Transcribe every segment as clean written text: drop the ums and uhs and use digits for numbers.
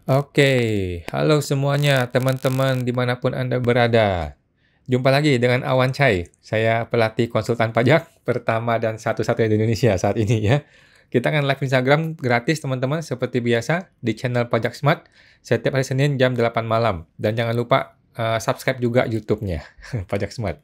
Oke, halo semuanya teman-teman dimanapun Anda berada. Jumpa lagi dengan Awan Chai. Saya pelatih konsultan pajak pertama dan satu-satunya di Indonesia saat ini ya. Kita akan live Instagram gratis teman-teman seperti biasa di channel Pajak Smart setiap hari Senin jam 8 malam. Dan jangan lupa subscribe juga YouTube-nya Pajak Smart.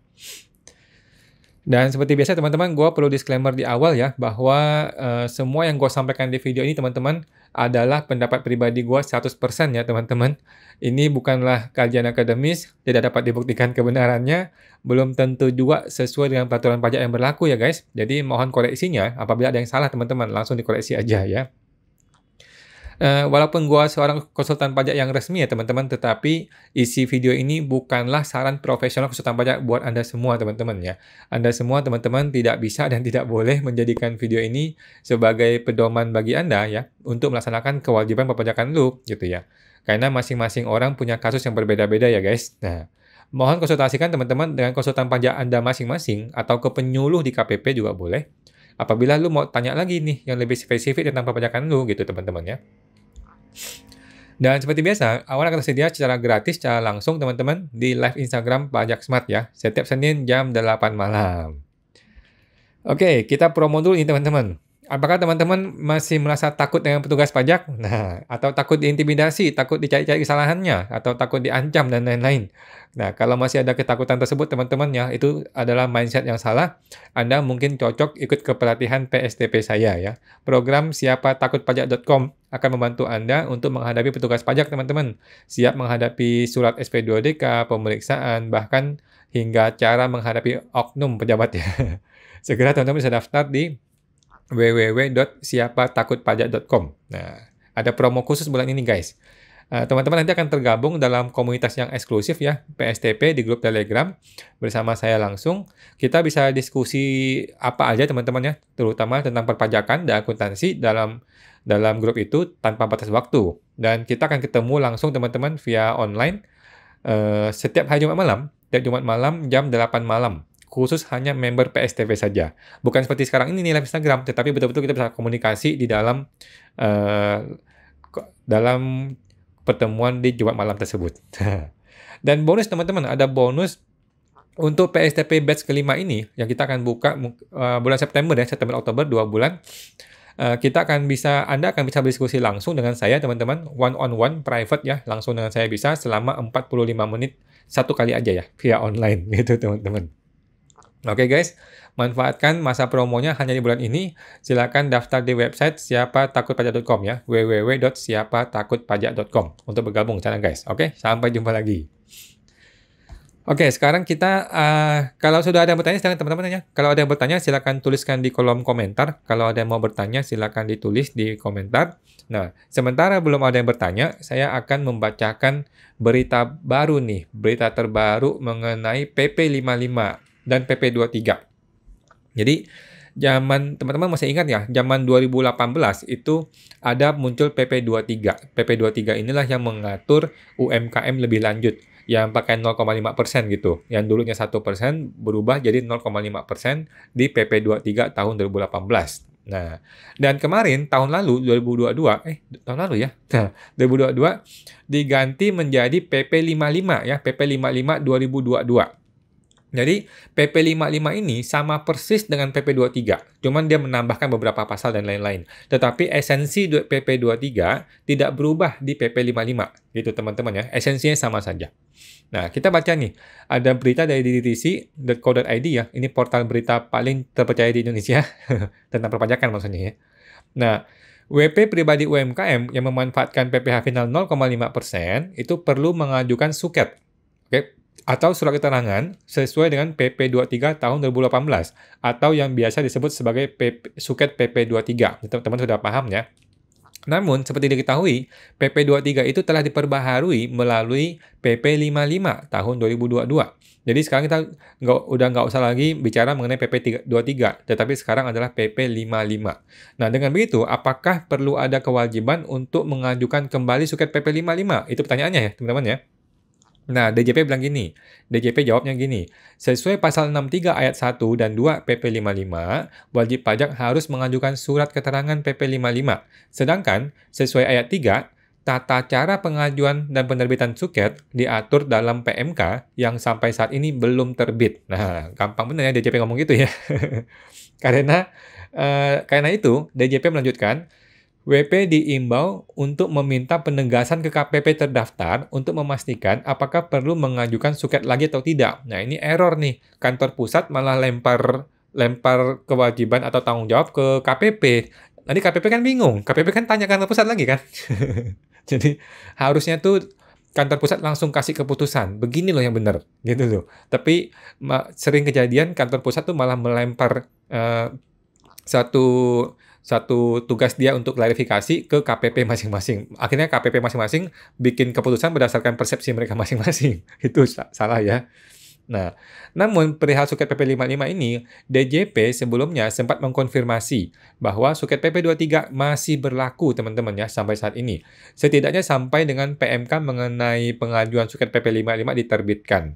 Dan seperti biasa teman-teman, gue perlu disclaimer di awal ya, bahwa semua yang gue sampaikan di video ini teman-teman adalah pendapat pribadi gue 100% ya teman-teman. Ini bukanlah kajian akademis, tidak dapat dibuktikan kebenarannya, belum tentu juga sesuai dengan peraturan pajak yang berlaku ya guys. Jadi mohon koreksinya, apabila ada yang salah teman-teman, langsung dikoreksi aja ya. Walaupun gua seorang konsultan pajak yang resmi ya teman-teman, tetapi isi video ini bukanlah saran profesional konsultan pajak buat Anda semua teman-teman ya. Anda semua teman-teman tidak bisa dan tidak boleh menjadikan video ini sebagai pedoman bagi Anda ya, untuk melaksanakan kewajiban perpajakan lu gitu ya. Karena masing-masing orang punya kasus yang berbeda-beda ya guys. Nah, mohon konsultasikan teman-teman dengan konsultan pajak Anda masing-masing atau ke penyuluh di KPP juga boleh. Apabila lu mau tanya lagi nih yang lebih spesifik tentang perpajakan lu gitu teman-teman ya. Dan seperti biasa, awal akan tersedia secara gratis, secara langsung teman-teman di live Instagram Pajak Smart ya, setiap Senin jam 8 malam. Oke, kita promo dulu nih teman-teman. Apakah teman-teman masih merasa takut dengan petugas pajak? Nah, atau takut diintimidasi, takut dicari-cari kesalahannya, atau takut diancam dan lain-lain. Nah, kalau masih ada ketakutan tersebut teman-teman ya, itu adalah mindset yang salah. Anda mungkin cocok ikut ke pelatihan PSTP saya ya. Program siapatakutpajak.com akan membantu Anda untuk menghadapi petugas pajak teman-teman. Siap menghadapi surat SP2DK, pemeriksaan, bahkan hingga cara menghadapi oknum pejabat ya. Segera teman-teman bisa daftar di www.siapatakutpajak.com. Nah, ada promo khusus bulan ini guys. Teman-teman nanti akan tergabung dalam komunitas yang eksklusif ya, PSTP di grup Telegram bersama saya langsung. Kita bisa diskusi apa aja teman-teman ya, terutama tentang perpajakan dan akuntansi dalam grup itu tanpa batas waktu. Dan kita akan ketemu langsung teman-teman via online setiap hari Jumat malam, jam 8 malam. Khusus hanya member PSTP saja. Bukan seperti sekarang ini nih live Instagram, tetapi betul-betul kita bisa komunikasi di dalam pertemuan di Jumat malam tersebut. Dan bonus teman-teman, ada bonus untuk PSTP batch kelima ini yang kita akan buka bulan September ya, September Oktober 2 bulan. Anda akan bisa berdiskusi langsung dengan saya teman-teman, one on one private ya, langsung dengan saya bisa selama 45 menit satu kali aja ya, via online gitu teman-teman. Oke guys, manfaatkan masa promonya hanya di bulan ini. Silakan daftar di website siapatakutpajak.com ya, www.siapatakutpajak.com untuk bergabung sana guys. Oke, sampai jumpa lagi. Oke, sekarang kita kalau sudah ada yang bertanya silakan teman-teman ya. Kalau ada yang bertanya silakan tuliskan di kolom komentar. Kalau ada yang mau bertanya silakan ditulis di komentar. Nah, sementara belum ada yang bertanya, saya akan membacakan berita baru nih, berita terbaru mengenai PP 55 dan PP 23. Jadi, teman-teman masih ingat ya, zaman 2018 itu ada muncul PP 23. PP 23 inilah yang mengatur UMKM lebih lanjut, yang pakai 0,5% gitu. Yang dulunya 1% berubah jadi 0,5% di PP 23 tahun 2018. Nah, dan kemarin tahun lalu 2022, tahun lalu ya. Nah, 2022 diganti menjadi PP 55 ya, PP 55 2022. Jadi PP 55 ini sama persis dengan PP 23, cuman dia menambahkan beberapa pasal dan lain-lain. Tetapi esensi PP 23 tidak berubah di PP 55, gitu teman-teman ya. Esensinya sama saja. Nah, kita baca nih, ada berita dari ddtc.co.id ya, ini portal berita paling terpercaya di Indonesia, tentang perpajakan maksudnya ya. Nah, WP pribadi UMKM yang memanfaatkan PPh final 0,5% itu perlu mengajukan suket. Oke, atau surat keterangan sesuai dengan PP 23 tahun 2018 atau yang biasa disebut sebagai suket PP 23. Teman-teman sudah paham ya. Namun, seperti diketahui, PP 23 itu telah diperbaharui melalui PP 55 tahun 2022. Jadi sekarang kita udah nggak usah lagi bicara mengenai PP 23, tetapi sekarang adalah PP 55. Nah, dengan begitu, apakah perlu ada kewajiban untuk mengajukan kembali suket PP 55? Itu pertanyaannya ya, teman-teman ya. Nah, DJP bilang gini. DJP jawabnya gini. Sesuai pasal 63 ayat 1 dan 2 PP 55, wajib pajak harus mengajukan surat keterangan PP 55. Sedangkan, sesuai ayat 3, tata cara pengajuan dan penerbitan suket diatur dalam PMK yang sampai saat ini belum terbit. Nah, gampang benar ya DJP ngomong gitu ya. Karena itu, DJP melanjutkan, WP diimbau untuk meminta penegasan ke KPP terdaftar untuk memastikan apakah perlu mengajukan suket lagi atau tidak. Nah, ini error nih. Kantor pusat malah lempar kewajiban atau tanggung jawab ke KPP. Nanti KPP kan bingung. KPP kan tanya kantor pusat lagi kan. Jadi harusnya tuh kantor pusat langsung kasih keputusan. Begini loh yang benar, gitu loh. Tapi sering kejadian kantor pusat tuh malah melempar satu tugas dia untuk klarifikasi ke KPP masing-masing. Akhirnya KPP masing-masing bikin keputusan berdasarkan persepsi mereka masing-masing. Itu salah ya. Nah, namun perihal suket PP 55 ini, DJP sebelumnya sempat mengkonfirmasi bahwa suket PP 23 masih berlaku teman-teman ya sampai saat ini. Setidaknya sampai dengan PMK mengenai pengajuan suket PP 55 diterbitkan.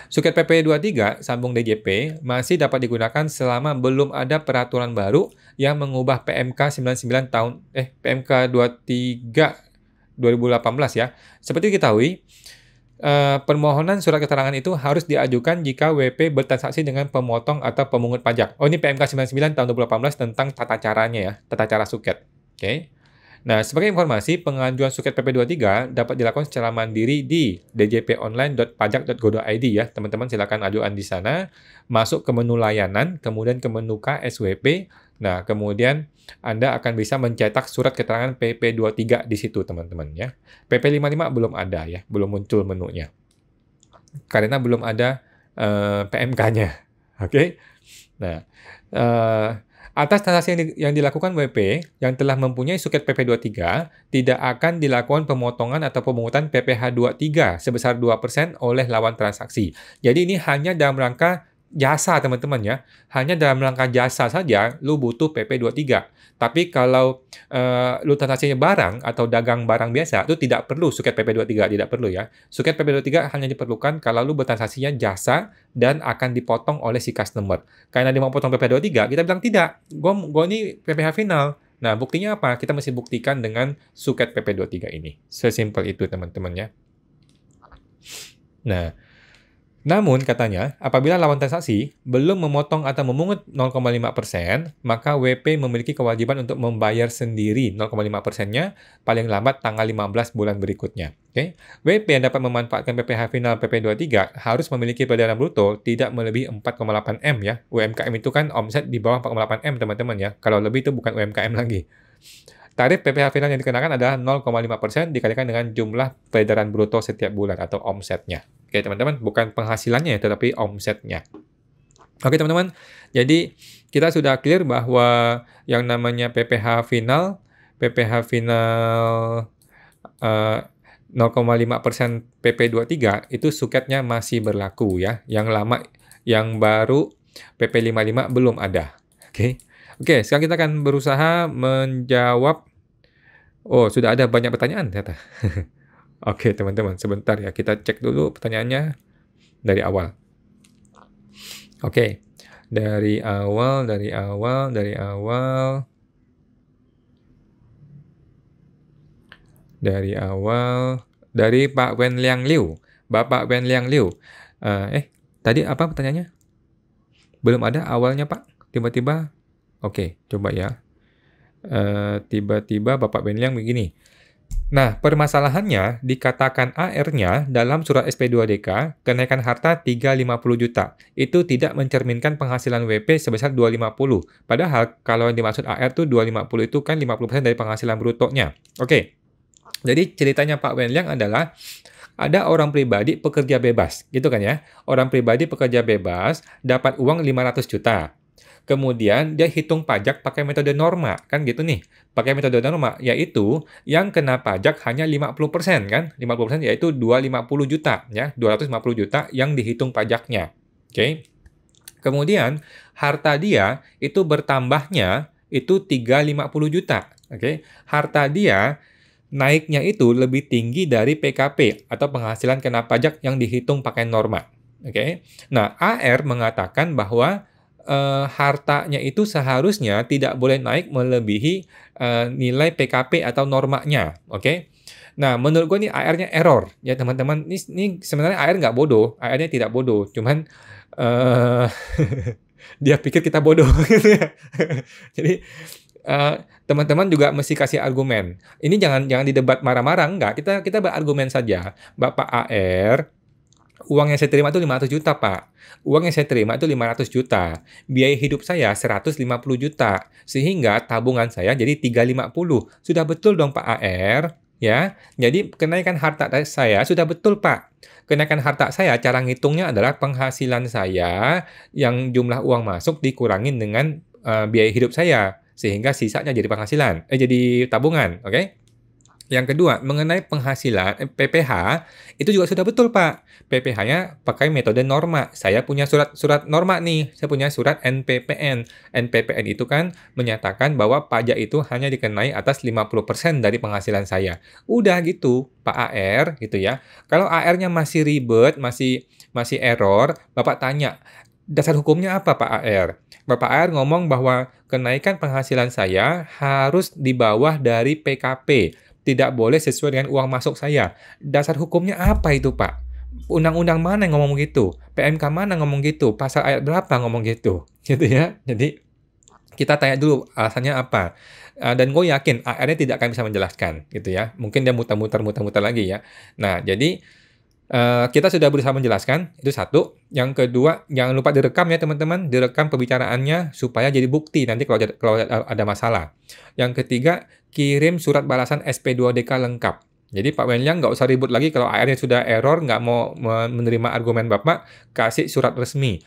Suket PP 23, sambung DJP, masih dapat digunakan selama belum ada peraturan baru yang mengubah PMK 99 PMK 23 2018 ya. Seperti diketahui, permohonan surat keterangan itu harus diajukan jika WP bertransaksi dengan pemotong atau pemungut pajak. Oh, ini PMK 99 tahun 2018 tentang tata caranya ya, tata cara suket. Oke. Nah, sebagai informasi, pengajuan suket PP 23 dapat dilakukan secara mandiri di djponline.pajak.go.id ya. Teman-teman silakan ajukan di sana, masuk ke menu layanan, kemudian ke menu KSWP. Nah, kemudian Anda akan bisa mencetak surat keterangan PP 23 di situ, teman-teman ya. PP 55 belum ada ya, belum muncul menunya. Karena belum ada PMK-nya. Oke. Nah, atas transaksi yang dilakukan WP yang telah mempunyai suket PP 23, tidak akan dilakukan pemotongan atau pemungutan PPh 23 sebesar 2% oleh lawan transaksi. Jadi ini hanya dalam rangka jasa teman-teman ya. Hanya dalam rangka jasa saja lu butuh PP 23. Tapi kalau lu transaksinya barang atau dagang barang biasa, itu tidak perlu suket PP 23, tidak perlu ya. Suket PP 23 hanya diperlukan kalau lu bertransaksinya jasa dan akan dipotong oleh si customer. Karena dia mau potong PP 23, kita bilang tidak. Gua ini PPh final. Nah, buktinya apa? Kita mesti buktikan dengan suket PP 23 ini. Sesimpel itu teman-teman ya. Nah, namun katanya, apabila lawan transaksi belum memotong atau memungut 0,5%, maka WP memiliki kewajiban untuk membayar sendiri 0,5%-nya paling lambat tanggal 15 bulan berikutnya. Okay? WP yang dapat memanfaatkan PPh final PP 23 harus memiliki peredaran bruto tidak melebihi 4,8 M ya. UMKM itu kan omset di bawah 4,8 M teman-teman ya. Kalau lebih itu bukan UMKM lagi. Tarif PPh final yang dikenakan adalah 0,5% dikalikan dengan jumlah peredaran bruto setiap bulan atau omsetnya. Oke teman-teman, bukan penghasilannya tetapi omsetnya. Oke teman-teman, jadi kita sudah clear bahwa yang namanya PPh final 0,5% PP 23 itu suketnya masih berlaku ya. Yang lama, yang baru PP 55 belum ada. Oke, sekarang kita akan berusaha menjawab. Oh, sudah ada banyak pertanyaan ternyata. Oke, teman-teman, sebentar ya. Kita cek dulu pertanyaannya dari awal. Oke, dari awal. Dari Pak Wen Liang Liu. Bapak Wen Liang Liu. Tadi apa pertanyaannya? Belum ada awalnya, Pak? Tiba-tiba? Oke, coba ya. Tiba-tiba Bapak Ben Liang begini. Nah, permasalahannya dikatakan AR-nya dalam surat SP2DK kenaikan harta 350 juta. Itu tidak mencerminkan penghasilan WP sebesar 250. Padahal kalau yang dimaksud AR tuh 250 itu kan 50% dari penghasilan brutonya. Oke. Jadi ceritanya Pak Ben Liang adalah ada orang pribadi pekerja bebas, gitu kan ya. Orang pribadi pekerja bebas dapat uang 500 juta. Kemudian dia hitung pajak pakai metode norma, kan gitu nih. Pakai metode norma, yaitu yang kena pajak hanya 50% kan. 50% yaitu 250 juta, ya. 250 juta yang dihitung pajaknya. Oke. Kemudian harta dia itu bertambahnya itu 350 juta. Oke. Harta dia naiknya itu lebih tinggi dari PKP atau penghasilan kena pajak yang dihitung pakai norma. Oke. Nah, AR mengatakan bahwa hartanya itu seharusnya tidak boleh naik melebihi nilai PKP atau normanya, oke? Nah, menurut gue nih AR-nya error ya teman-teman. Ini sebenarnya AR nggak bodoh, AR-nya tidak bodoh, cuman eh dia pikir kita bodoh gitu ya. Jadi teman-teman juga mesti kasih argumen. Ini jangan jangan didebat marah-marah, enggak. Kita berargumen saja. Bapak AR, uang yang saya terima itu 500 juta, Pak. Uang yang saya terima itu 500 juta. Biaya hidup saya 150 juta. Sehingga tabungan saya jadi 350. Sudah betul dong Pak AR, ya. Jadi kenaikan harta saya sudah betul, Pak. Kenaikan harta saya cara ngitungnya adalah penghasilan saya yang jumlah uang masuk dikurangin dengan biaya hidup saya. Sehingga sisanya jadi penghasilan, jadi tabungan, oke? Yang kedua, mengenai penghasilan PPh, itu juga sudah betul, Pak. PPh-nya pakai metode norma. Saya punya surat norma nih. Saya punya surat NPPN. NPPN itu kan menyatakan bahwa pajak itu hanya dikenai atas 50% dari penghasilan saya. Udah gitu, Pak AR gitu ya. Kalau AR-nya masih ribet, masih error, Bapak tanya, dasar hukumnya apa Pak AR? Bapak AR ngomong bahwa kenaikan penghasilan saya harus di bawah dari PKP. Tidak boleh sesuai dengan uang masuk saya. Dasar hukumnya apa itu, Pak? Undang-undang mana yang ngomong gitu? PMK mana ngomong gitu? Pasal ayat berapa ngomong gitu? Gitu ya. Jadi kita tanya dulu alasannya apa. Dan gue yakin AR-nya tidak akan bisa menjelaskan gitu ya. Mungkin dia muter-muter lagi ya. Nah, jadi kita sudah berusaha menjelaskan, itu satu. Yang kedua, jangan lupa direkam ya teman-teman, direkam pembicaraannya supaya jadi bukti nanti kalau ada masalah. Yang ketiga, kirim surat balasan SP2DK lengkap. Jadi Pak Wenliang nggak usah ribut lagi kalau AR-nya sudah error, nggak mau menerima argumen Bapak, kasih surat resmi.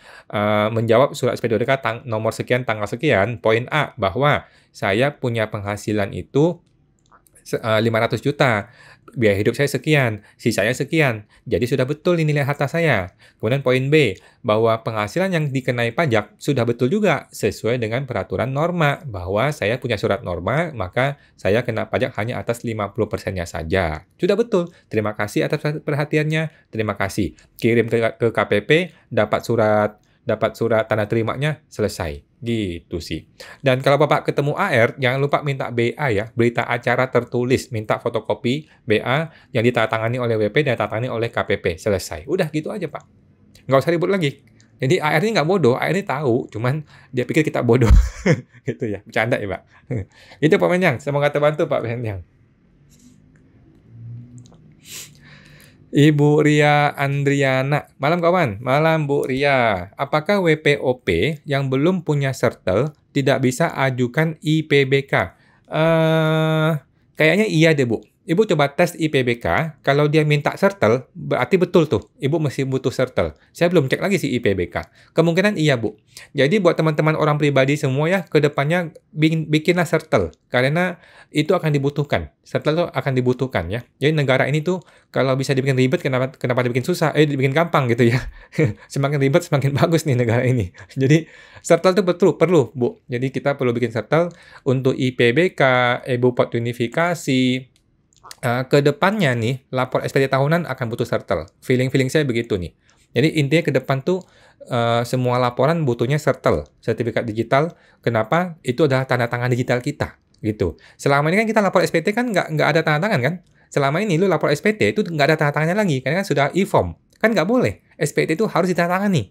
Menjawab surat SP2DK nomor sekian, tanggal sekian, poin A, bahwa saya punya penghasilan itu 500 juta. Biaya hidup saya sekian, sisanya sekian. Jadi sudah betul ini nilai harta saya. Kemudian poin B, bahwa penghasilan yang dikenai pajak sudah betul juga sesuai dengan peraturan norma. Bahwa saya punya surat norma, maka saya kena pajak hanya atas 50%-nya saja. Sudah betul. Terima kasih atas perhatiannya. Terima kasih. Kirim ke KPP, dapat surat tanda terimanya, selesai. Gitu sih. Dan kalau Bapak ketemu AR, jangan lupa minta BA ya, berita acara tertulis, minta fotokopi BA yang ditandatangani oleh WP dan ditandatangani oleh KPP, selesai. Udah gitu aja Pak. Nggak usah ribut lagi. Jadi AR ini nggak bodoh, AR ini tahu, cuman dia pikir kita bodoh. Gitu ya, bercanda ya Pak. Itu Pak Menyang, semoga terbantu Pak Menyang. Ibu Ria Andriana. Malam kawan, malam Bu Ria. Apakah WPOP yang belum punya sertel tidak bisa ajukan IPBK? Kayaknya iya deh Bu. Ibu coba tes IPBK, kalau dia minta sertel, berarti betul tuh, Ibu masih butuh sertel. Saya belum cek lagi si IPBK. Kemungkinan iya, Bu. Jadi buat teman-teman orang pribadi semua ya, ke depannya bikinlah sertel. Karena itu akan dibutuhkan. Sertel itu akan dibutuhkan ya. Jadi negara ini tuh, kalau bisa dibikin ribet, kenapa dibikin susah? Dibikin gampang gitu ya. Semakin ribet, semakin bagus nih negara ini. Jadi sertel itu betul, perlu, Bu. Jadi kita perlu bikin sertel untuk IPBK, Ibu pot unifikasi. Ke depannya nih, lapor SPT tahunan akan butuh sertel. Feeling saya begitu nih. Jadi intinya ke depan tuh semua laporan butuhnya sertel, sertifikat digital. Kenapa? Itu adalah tanda tangan digital kita, gitu. Selama ini kan kita lapor SPT kan nggak ada tanda tangan kan? Selama ini lu lapor SPT itu nggak ada tanda tangannya lagi, karena kan sudah e-form. Kan nggak boleh. SPT itu harus ditandatangani,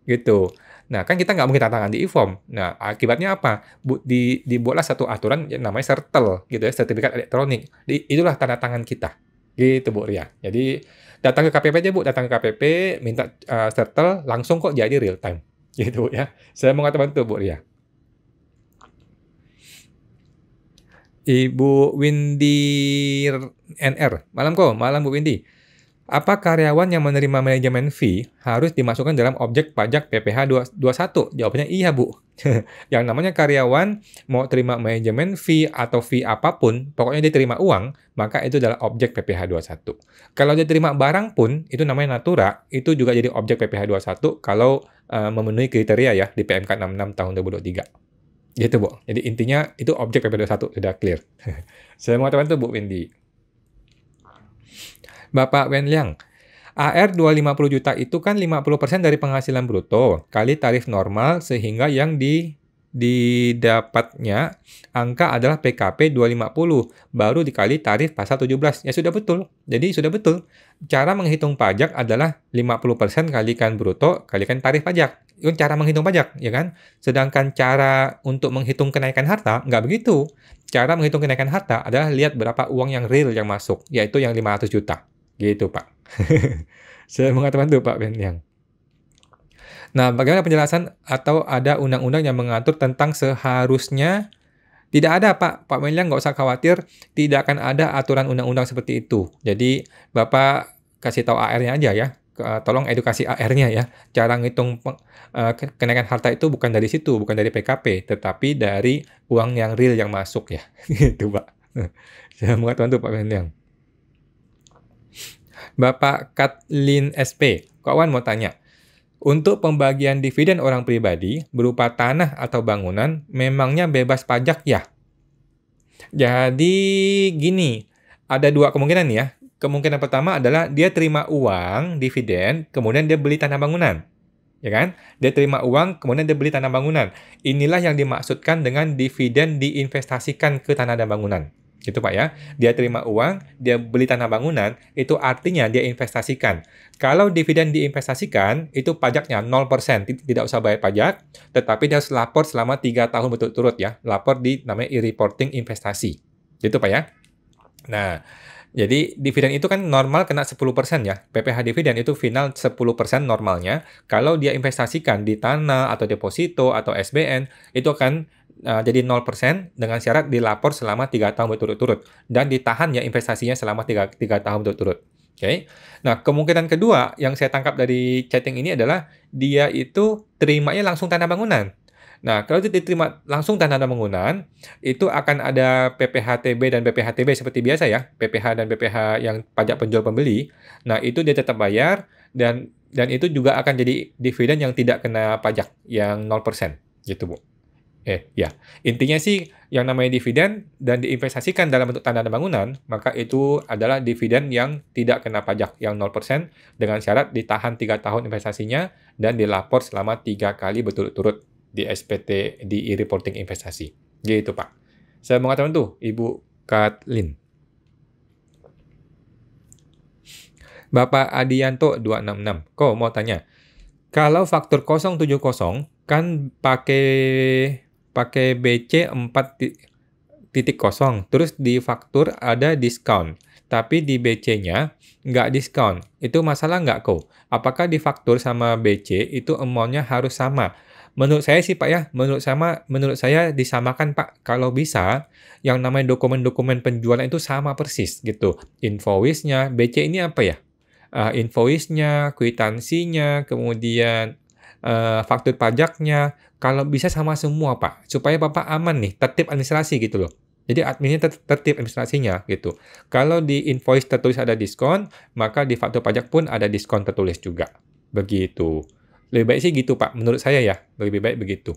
gitu. Nah, kan kita nggak mungkin tanda tangan di e-form. Nah, akibatnya apa? Dibuatlah satu aturan yang namanya sertel, gitu ya, sertifikat elektronik. Itulah tanda tangan kita. Gitu, Bu Ria. Jadi, datang ke KPP aja, Bu. Datang ke KPP, minta sertel, langsung kok jadi real time. Gitu, ya. Saya mau bantu, Bu Ria. Ibu Windy NR. Malam kok, malam Bu Windy. Apa karyawan yang menerima manajemen fee harus dimasukkan dalam objek pajak PPh 21? Jawabannya iya, Bu. Yang namanya karyawan mau terima manajemen fee atau fee apapun, pokoknya dia terima uang, maka itu adalah objek PPh 21. Kalau dia terima barang pun, itu namanya natura, itu juga jadi objek PPh 21 kalau memenuhi kriteria ya di PMK 66 tahun 2023. Gitu, Bu. Jadi intinya itu objek PPh 21, sudah clear. Saya mau bantu Bu Wendy. Bapak Wenliang, AR 250 juta itu kan 50% dari penghasilan bruto kali tarif normal sehingga yang didapatnya angka adalah PKP 250 baru dikali tarif pasal 17. Ya sudah betul. Jadi sudah betul. Cara menghitung pajak adalah 50% kalikan bruto kalikan tarif pajak. Itu cara menghitung pajak, ya kan? Sedangkan cara untuk menghitung kenaikan harta nggak begitu. Cara menghitung kenaikan harta adalah lihat berapa uang yang real yang masuk, yaitu yang 500 juta. Gitu, Pak. Saya mengatakan itu, Pak Ben Yang. Nah, bagaimana penjelasan atau ada undang-undang yang mengatur tentang seharusnya? Tidak ada, Pak. Pak Meliang nggak usah khawatir, tidak akan ada aturan undang-undang seperti itu. Jadi, Bapak kasih tahu AR-nya aja ya. Tolong edukasi AR-nya ya. Cara ngitung kenaikan harta itu bukan dari situ, bukan dari PKP, tetapi dari uang yang real yang masuk ya. Gitu, Pak. Saya mengatakan itu, Pak Meliang. Bapak Katlin SP, kawan mau tanya. Untuk pembagian dividen orang pribadi berupa tanah atau bangunan, memangnya bebas pajak ya? Jadi gini, ada dua kemungkinan ya. Kemungkinan pertama adalah dia terima uang dividen, kemudian dia beli tanah bangunan. Ya kan? Dia terima uang, kemudian dia beli tanah bangunan. Inilah yang dimaksudkan dengan dividen diinvestasikan ke tanah dan bangunan. Gitu Pak ya. Dia terima uang, dia beli tanah bangunan, itu artinya dia investasikan. Kalau dividen diinvestasikan, itu pajaknya 0%, tidak usah bayar pajak, tetapi dia harus lapor selama 3 tahun berturut-turut ya. Lapor di namanya e-reporting investasi. Gitu Pak ya. Nah, jadi dividen itu kan normal kena 10% ya. PPh dividen itu final 10% normalnya. Kalau dia investasikan di tanah atau deposito atau SBN, itu akan jadi 0% dengan syarat dilapor selama 3 tahun berturut-turut. Dan ditahan ya investasinya selama 3 tahun berturut-turut. Oke. Nah, kemungkinan kedua yang saya tangkap dari chatting ini adalah dia itu terimanya langsung tanah bangunan. Nah, kalau itu diterima langsung tanah dan bangunan, itu akan ada PPh-TB dan BPh-TB seperti biasa ya, PPh dan BPh yang pajak penjual pembeli. Nah, itu dia tetap bayar dan itu juga akan jadi dividen yang tidak kena pajak, yang 0%, gitu, Bu. Ya. Intinya sih yang namanya dividen dan diinvestasikan dalam bentuk tanah dan bangunan, maka itu adalah dividen yang tidak kena pajak, yang 0% dengan syarat ditahan 3 tahun investasinya dan dilapor selama 3 kali berturut-turut di SPT, di e-reporting investasi. Gitu, Pak. Saya mengatakan tuh, Ibu Katlin. Bapak Adianto 266. Kok mau tanya, kalau faktur 070 kan pakai BC 4.0, terus di faktur ada diskon, tapi di BC-nya nggak diskon. Itu masalah nggak kok? Apakah di faktur sama BC itu amount-nya harus sama? Menurut saya sih Pak ya, menurut saya disamakan Pak. Kalau bisa, yang namanya dokumen-dokumen penjualan itu sama persis gitu. Invoice-nya, BC ini apa ya? Invoice-nya, kwitansinya, kemudian faktur pajaknya, kalau bisa sama semua Pak, supaya Bapak aman nih, tertib administrasi gitu loh. Jadi adminnya tertib administrasinya gitu. Kalau di invoice tertulis ada diskon, maka di faktur pajak pun ada diskon tertulis juga. Begitu. Lebih baik sih gitu Pak, menurut saya ya, lebih baik begitu.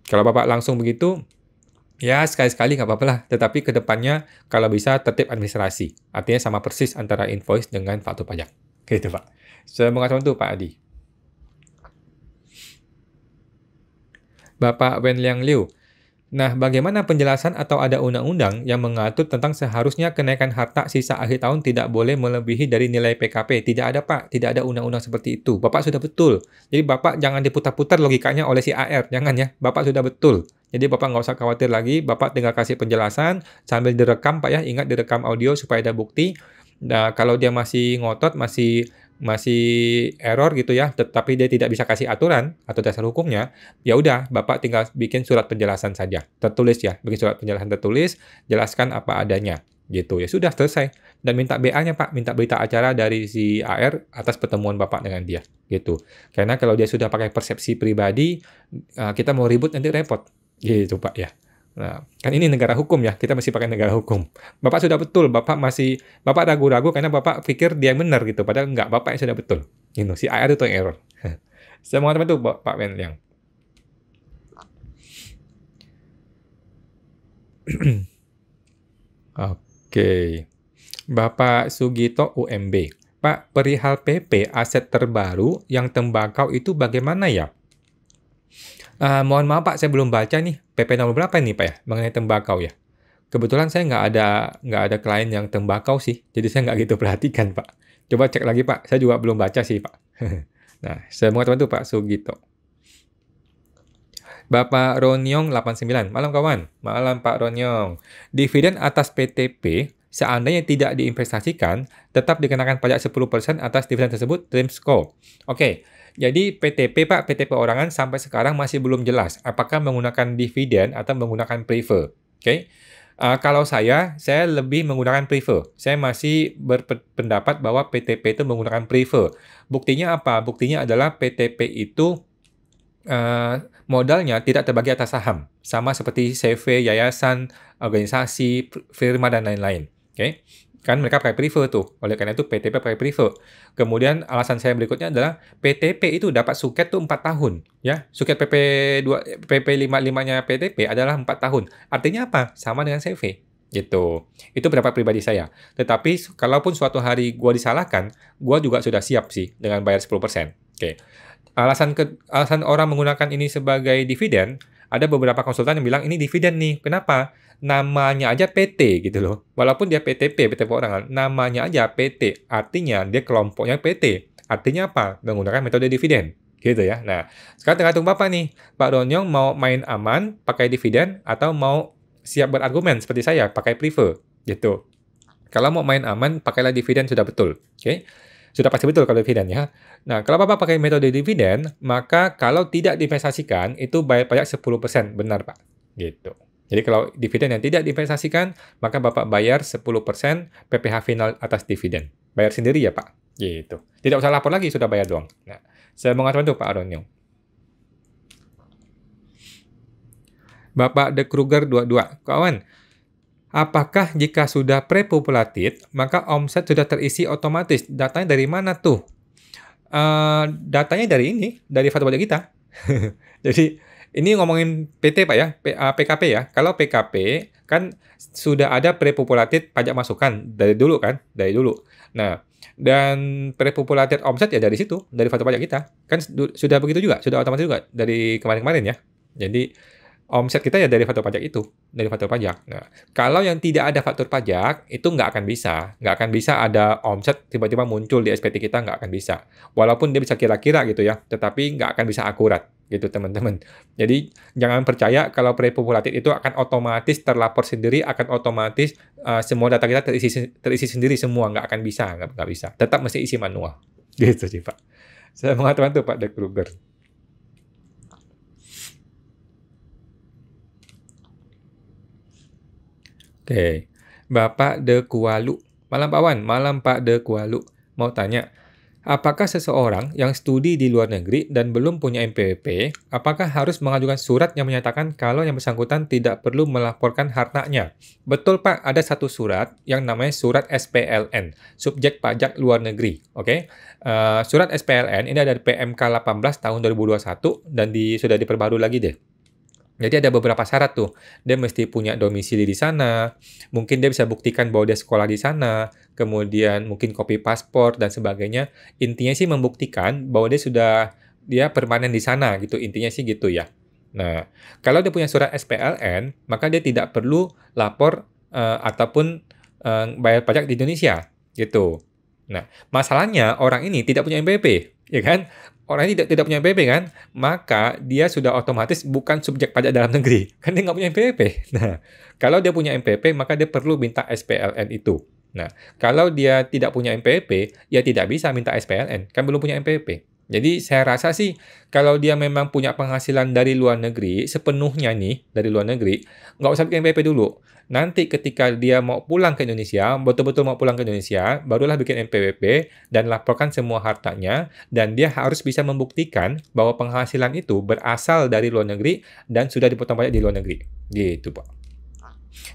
Kalau Bapak langsung begitu, ya sekali-sekali nggak apa-apa lah. Tetapi ke depannya kalau bisa tertib administrasi. Artinya sama persis antara invoice dengan faktur pajak. Gitu Pak. Saya mengatakan itu Pak Adi. Bapak Wen Liang Liu. Nah, bagaimana penjelasan atau ada undang-undang yang mengatur tentang seharusnya kenaikan harta sisa akhir tahun tidak boleh melebihi dari nilai PKP? Tidak ada, Pak. Tidak ada undang-undang seperti itu. Bapak sudah betul. Jadi, Bapak jangan diputar-putar logikanya oleh si AR. Jangan ya. Bapak sudah betul. Jadi, Bapak nggak usah khawatir lagi. Bapak tinggal kasih penjelasan sambil direkam, Pak ya. Ingat direkam audio supaya ada bukti. Nah, kalau dia masih ngotot, masih error gitu ya, tetapi dia tidak bisa kasih aturan atau dasar hukumnya, ya udah Bapak tinggal bikin surat penjelasan saja, tertulis ya, bikin surat penjelasan tertulis, jelaskan apa adanya, gitu ya sudah selesai. Dan minta BA-nya Pak, minta berita acara dari si AR atas pertemuan Bapak dengan dia, gitu. Karena kalau dia sudah pakai persepsi pribadi, kita mau ribut nanti repot, gitu Pak ya. Nah, kan ini negara hukum ya, kita masih pakai negara hukum. Bapak sudah betul, Bapak ragu-ragu karena Bapak pikir dia yang benar gitu, padahal enggak, Bapak yang sudah betul. Gitu, si AR itu yang error. Saya mau itu Pak Men yang. Oke. Bapak Sugito UMB. Pak, perihal PP aset terbaru yang tembakau itu bagaimana ya? Mohon maaf Pak, saya belum baca nih PP nomor berapa nih Pak ya mengenai tembakau ya. Kebetulan saya nggak ada klien yang tembakau sih, jadi saya nggak gitu perhatikan Pak. Coba cek lagi Pak, saya juga belum baca sih Pak. Nah, saya mau teman tuh Pak Sugito. Bapak Ronyong 89, malam kawan. Malam Pak Ronyong. Dividen atas PTP seandainya tidak diinvestasikan, tetap dikenakan pajak 10% atas dividen tersebut Trimsco. Oke, jadi PTP Pak, PTP orangan sampai sekarang masih belum jelas apakah menggunakan dividen atau menggunakan prefer. Oke, kalau saya lebih menggunakan prefer. Saya masih berpendapat bahwa PTP itu menggunakan prefer. Buktinya apa? Buktinya adalah PTP itu modalnya tidak terbagi atas saham, sama seperti CV, yayasan, organisasi, firma, dan lain-lain. Oke, kan mereka pakai prefer tuh, oleh karena itu PTP pakai prefer. Kemudian alasan saya berikutnya adalah PTP itu dapat suket tuh 4 tahun, ya. Suket PP 55-nya PTP adalah 4 tahun. Artinya apa? Sama dengan CV. Gitu. Itu pendapat pribadi saya. Tetapi kalaupun suatu hari gua disalahkan, gua juga sudah siap sih dengan bayar 10%. Oke. Alasan orang menggunakan ini sebagai dividen, ada beberapa konsultan yang bilang ini dividen nih. Kenapa? Namanya aja PT gitu loh. Walaupun dia PTP orangan, namanya aja PT. Artinya dia kelompoknya PT. Artinya apa? Menggunakan metode dividen. Gitu ya. Nah, sekarang tergantung Bapak nih. Pak Ronyong mau main aman pakai dividen atau mau siap berargumen seperti saya pakai prefer gitu. Kalau mau main aman, pakailah dividen sudah betul. Oke. Sudah pasti betul kalau dividen ya. Nah, kalau Bapak pakai metode dividen, maka kalau tidak diinvestasikan, itu bayar pajak 10%. Benar, Pak. Gitu. Jadi kalau dividen yang tidak diinvestasikan, maka Bapak bayar 10% PPh final atas dividen. Bayar sendiri ya, Pak. Gitu. Tidak usah lapor lagi, sudah bayar doang. Nah, saya mengatakan itu Pak Aronyong. Bapak De Kruger 22. Kawan, apakah jika sudah pre-populated, maka omset sudah terisi otomatis? Datanya dari mana tuh? Datanya dari ini, dari faktur pajak kita. Jadi, ini ngomongin PT Pak ya, PKP ya. Kalau PKP, kan sudah ada pre-populated pajak masukan dari dulu kan, dari dulu. Nah, dan pre-populated omset ya dari situ, dari faktur pajak kita. Kan sudah begitu juga, sudah otomatis juga dari kemarin-kemarin ya. Jadi, omset kita ya dari faktur pajak itu, dari faktur pajak. Nah, kalau yang tidak ada faktur pajak, itu nggak akan bisa ada omset tiba-tiba muncul di SPT kita, nggak akan bisa. Walaupun dia bisa kira-kira gitu ya, tetapi nggak akan bisa akurat gitu teman-teman. Jadi jangan percaya kalau pre-populated itu akan otomatis terlapor sendiri, akan otomatis semua data kita terisi sendiri semua, nggak akan bisa, nggak bisa. Tetap mesti isi manual. Gitu sih Pak. Saya mengatakan tuh Pak De Kruger. Oke, Bapak De Kualu. Malam Pak Wan, malam Pak De Kualu. Mau tanya, apakah seseorang yang studi di luar negeri dan belum punya NPWP, apakah harus mengajukan surat yang menyatakan kalau yang bersangkutan tidak perlu melaporkan hartanya? Betul Pak, ada satu surat yang namanya surat SPLN, Subjek Pajak Luar Negeri. Oke, surat SPLN ini ada dari PMK 18 tahun 2021 dan sudah diperbarui lagi deh. Jadi ada beberapa syarat tuh. Dia mesti punya domisili di sana, mungkin dia bisa buktikan bahwa dia sekolah di sana, kemudian mungkin kopi paspor dan sebagainya. Intinya sih membuktikan bahwa dia permanen di sana gitu. Intinya sih gitu ya. Nah, kalau dia punya surat SPLN, maka dia tidak perlu lapor ataupun bayar pajak di Indonesia gitu. Nah, masalahnya orang ini tidak punya NPWP, ya kan? Orang ini tidak punya NPWP kan, maka dia sudah otomatis bukan subjek pajak dalam negeri. Kan dia nggak punya NPWP. Nah, kalau dia punya NPWP, maka dia perlu minta SPLN itu. Nah, kalau dia tidak punya NPWP, ya tidak bisa minta SPLN, kan belum punya NPWP. Jadi saya rasa sih, kalau dia memang punya penghasilan dari luar negeri, sepenuhnya nih, dari luar negeri, nggak usah bikin NPWP dulu. Nanti ketika dia mau pulang ke Indonesia, betul-betul mau pulang ke Indonesia, barulah bikin NPWP dan laporkan semua hartanya, dan dia harus bisa membuktikan bahwa penghasilan itu berasal dari luar negeri dan sudah dipotong pajak di luar negeri. Gitu, Pak.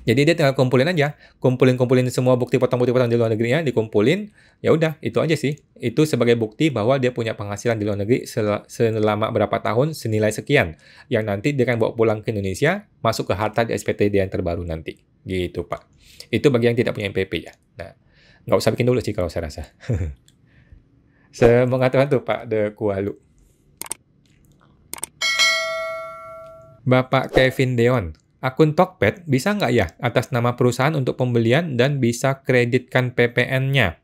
Jadi dia tinggal kumpulin aja, kumpulin semua bukti potong-potong di luar negerinya, dikumpulin, ya udah, itu aja sih. Itu sebagai bukti bahwa dia punya penghasilan di luar negeri selama berapa tahun, senilai sekian, yang nanti dia akan bawa pulang ke Indonesia, masuk ke harta di SPT dia yang terbaru nanti. Gitu, Pak. Itu bagi yang tidak punya NPWP ya. Nah, nggak usah bikin dulu sih kalau saya rasa. Semoga Tuhan tuh Pak De Kualu. Bapak Kevin Deon, akun Tokped bisa nggak ya atas nama perusahaan untuk pembelian dan bisa kreditkan PPN-nya?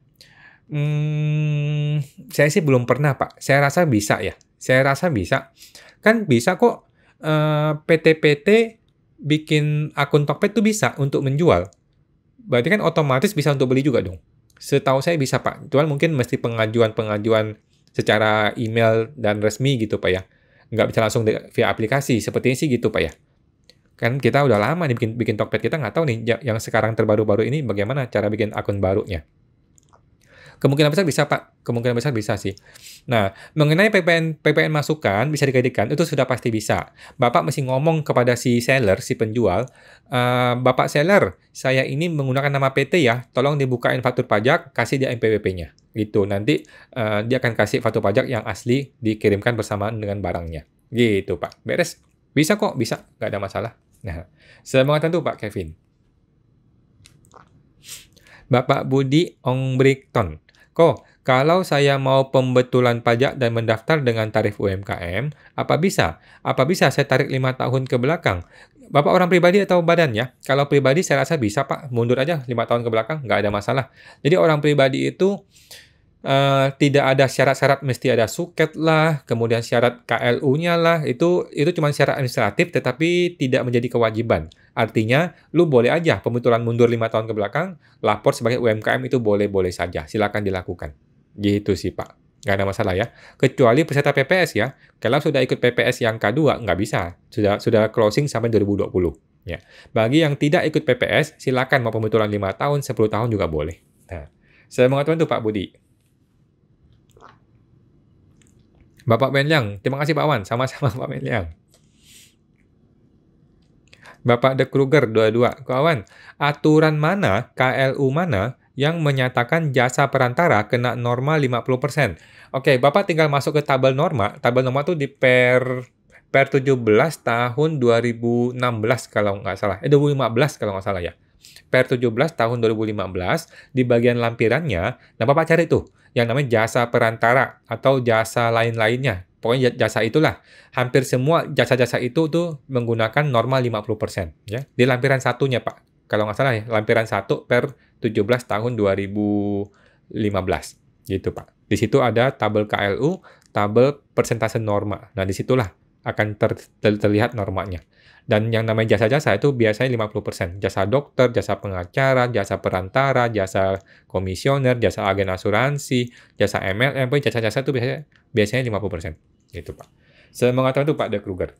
Saya sih belum pernah, Pak. Saya rasa bisa ya. Saya rasa bisa. Kan bisa kok PT-PT bikin akun Tokped tuh bisa untuk menjual. Berarti kan otomatis bisa untuk beli juga dong. Setahu saya bisa, Pak. Cuman mungkin mesti pengajuan secara email dan resmi gitu, Pak ya. Nggak bisa langsung via aplikasi. Sepertinya sih gitu, Pak ya. Kan kita udah lama nih bikin Tokped, kita nggak tahu nih yang sekarang terbaru-baru ini bagaimana cara bikin akun barunya. Kemungkinan besar bisa, Pak. Kemungkinan besar bisa sih. Nah, mengenai PPN masukan bisa dikreditkan, itu sudah pasti bisa. Bapak mesti ngomong kepada si seller, si penjual, Bapak seller, saya ini menggunakan nama PT ya, tolong dibukain faktur pajak, kasih dia NPWP-nya. Gitu, nanti dia akan kasih faktur pajak yang asli, dikirimkan bersamaan dengan barangnya. Gitu, Pak. Beres? Bisa kok, bisa. Nggak ada masalah. Nah, semoga tentu, Pak Kevin. Bapak Budi Ongbrikton. Kalau saya mau pembetulan pajak dan mendaftar dengan tarif UMKM, apa bisa? Apa bisa saya tarik 5 tahun ke belakang? Bapak orang pribadi atau badan ya? Kalau pribadi saya rasa bisa, Pak. Mundur aja 5 tahun ke belakang, nggak ada masalah. Jadi orang pribadi itu tidak ada syarat-syarat mesti ada suket lah, kemudian syarat KLU-nya lah, itu cuma syarat administratif tetapi tidak menjadi kewajiban. Artinya, lu boleh aja pembetulan mundur 5 tahun ke belakang, lapor sebagai UMKM itu boleh-boleh saja, silakan dilakukan. Gitu sih Pak, nggak ada masalah ya. Kecuali peserta PPS ya, kalau sudah ikut PPS yang K2 nggak bisa, sudah closing sampai 2020. Ya. Bagi yang tidak ikut PPS, silakan mau pembetulan 5 tahun, 10 tahun juga boleh. Nah, saya mengatakan itu Pak Budi. Bapak Benliang, terima kasih Pak Wan. Sama-sama Pak Benliang. Bapak De Kruger 22. Pak Wan, aturan mana, KLU mana yang menyatakan jasa perantara kena norma 50%? Oke, Bapak tinggal masuk ke tabel norma. Tabel norma itu di per 17 tahun 2016 kalau nggak salah. 2015 kalau nggak salah ya. Per 17 tahun 2015, di bagian lampirannya, nah Bapak cari tuh, yang namanya jasa perantara atau jasa lain-lainnya. Pokoknya jasa itulah. Hampir semua jasa-jasa itu tuh menggunakan norma 50%. Ya. Di lampiran satunya, Pak. Kalau nggak salah ya, lampiran 1 per 17 tahun 2015. Gitu, Pak. Di situ ada tabel KLU, tabel persentase norma. Nah, disitulah akan terlihat normanya. Dan yang namanya jasa-jasa itu biasanya 50%. Jasa dokter, jasa pengacara, jasa perantara, jasa komisioner, jasa agen asuransi, jasa MLM, jasa-jasa itu biasanya 50%. Gitu, Pak. Saya mengatakan itu Pak De Kruger.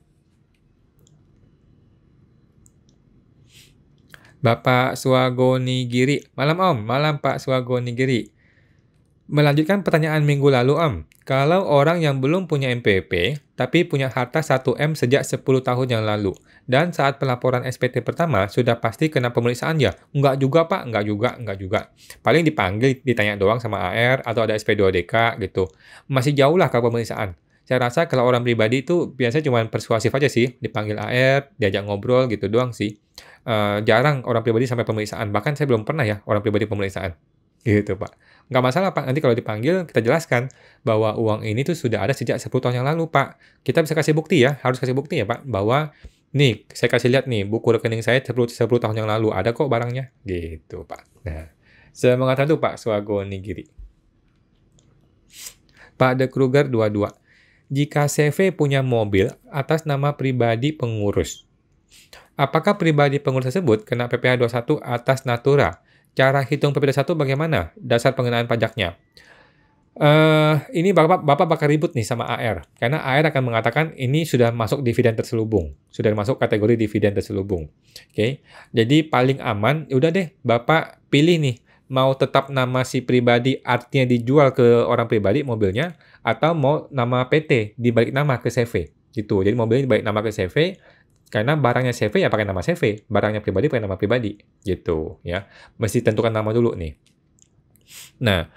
Bapak Swagonigiri. Malam Om, malam Pak Swagonigiri. Melanjutkan pertanyaan minggu lalu Om. Kalau orang yang belum punya MPP, tapi punya harta 1M sejak 10 tahun yang lalu, dan saat pelaporan SPT pertama, sudah pasti kena pemeriksaan ya? Enggak juga Pak, enggak juga. Paling dipanggil, ditanya doang sama AR, atau ada SP2DK gitu. Masih jauh lah kalau pemeriksaan. Saya rasa kalau orang pribadi itu biasanya cuma persuasif aja sih, dipanggil AR, diajak ngobrol gitu doang sih. Jarang orang pribadi sampai pemeriksaan, bahkan saya belum pernah ya orang pribadi pemeriksaan. Gitu Pak. Nggak masalah Pak, nanti kalau dipanggil kita jelaskan bahwa uang ini tuh sudah ada sejak 10 tahun yang lalu Pak. Kita bisa kasih bukti ya, harus kasih bukti ya Pak, bahwa nih saya kasih lihat nih buku rekening saya 10 tahun yang lalu, ada kok barangnya. Gitu Pak. Nah, saya mengatakan tuh Pak Swago Nigiri. Pak De Kruger 22. Jika CV punya mobil atas nama pribadi pengurus, apakah pribadi pengurus tersebut kena PPh 21 atas Natura? Cara hitung PPh 21 bagaimana? Dasar pengenaan pajaknya. Ini Bapak bakal ribut nih sama AR. Karena AR akan mengatakan ini sudah masuk dividen terselubung. Sudah masuk kategori dividen terselubung. Oke. Jadi paling aman, udah deh Bapak pilih nih. Mau tetap nama si pribadi artinya dijual ke orang pribadi mobilnya, atau mau nama PT dibalik nama ke CV. Gitu. Jadi mobilnya dibalik nama ke CV, karena barangnya CV ya pakai nama CV, barangnya pribadi pakai nama pribadi, gitu ya. Mesti tentukan nama dulu nih. Nah,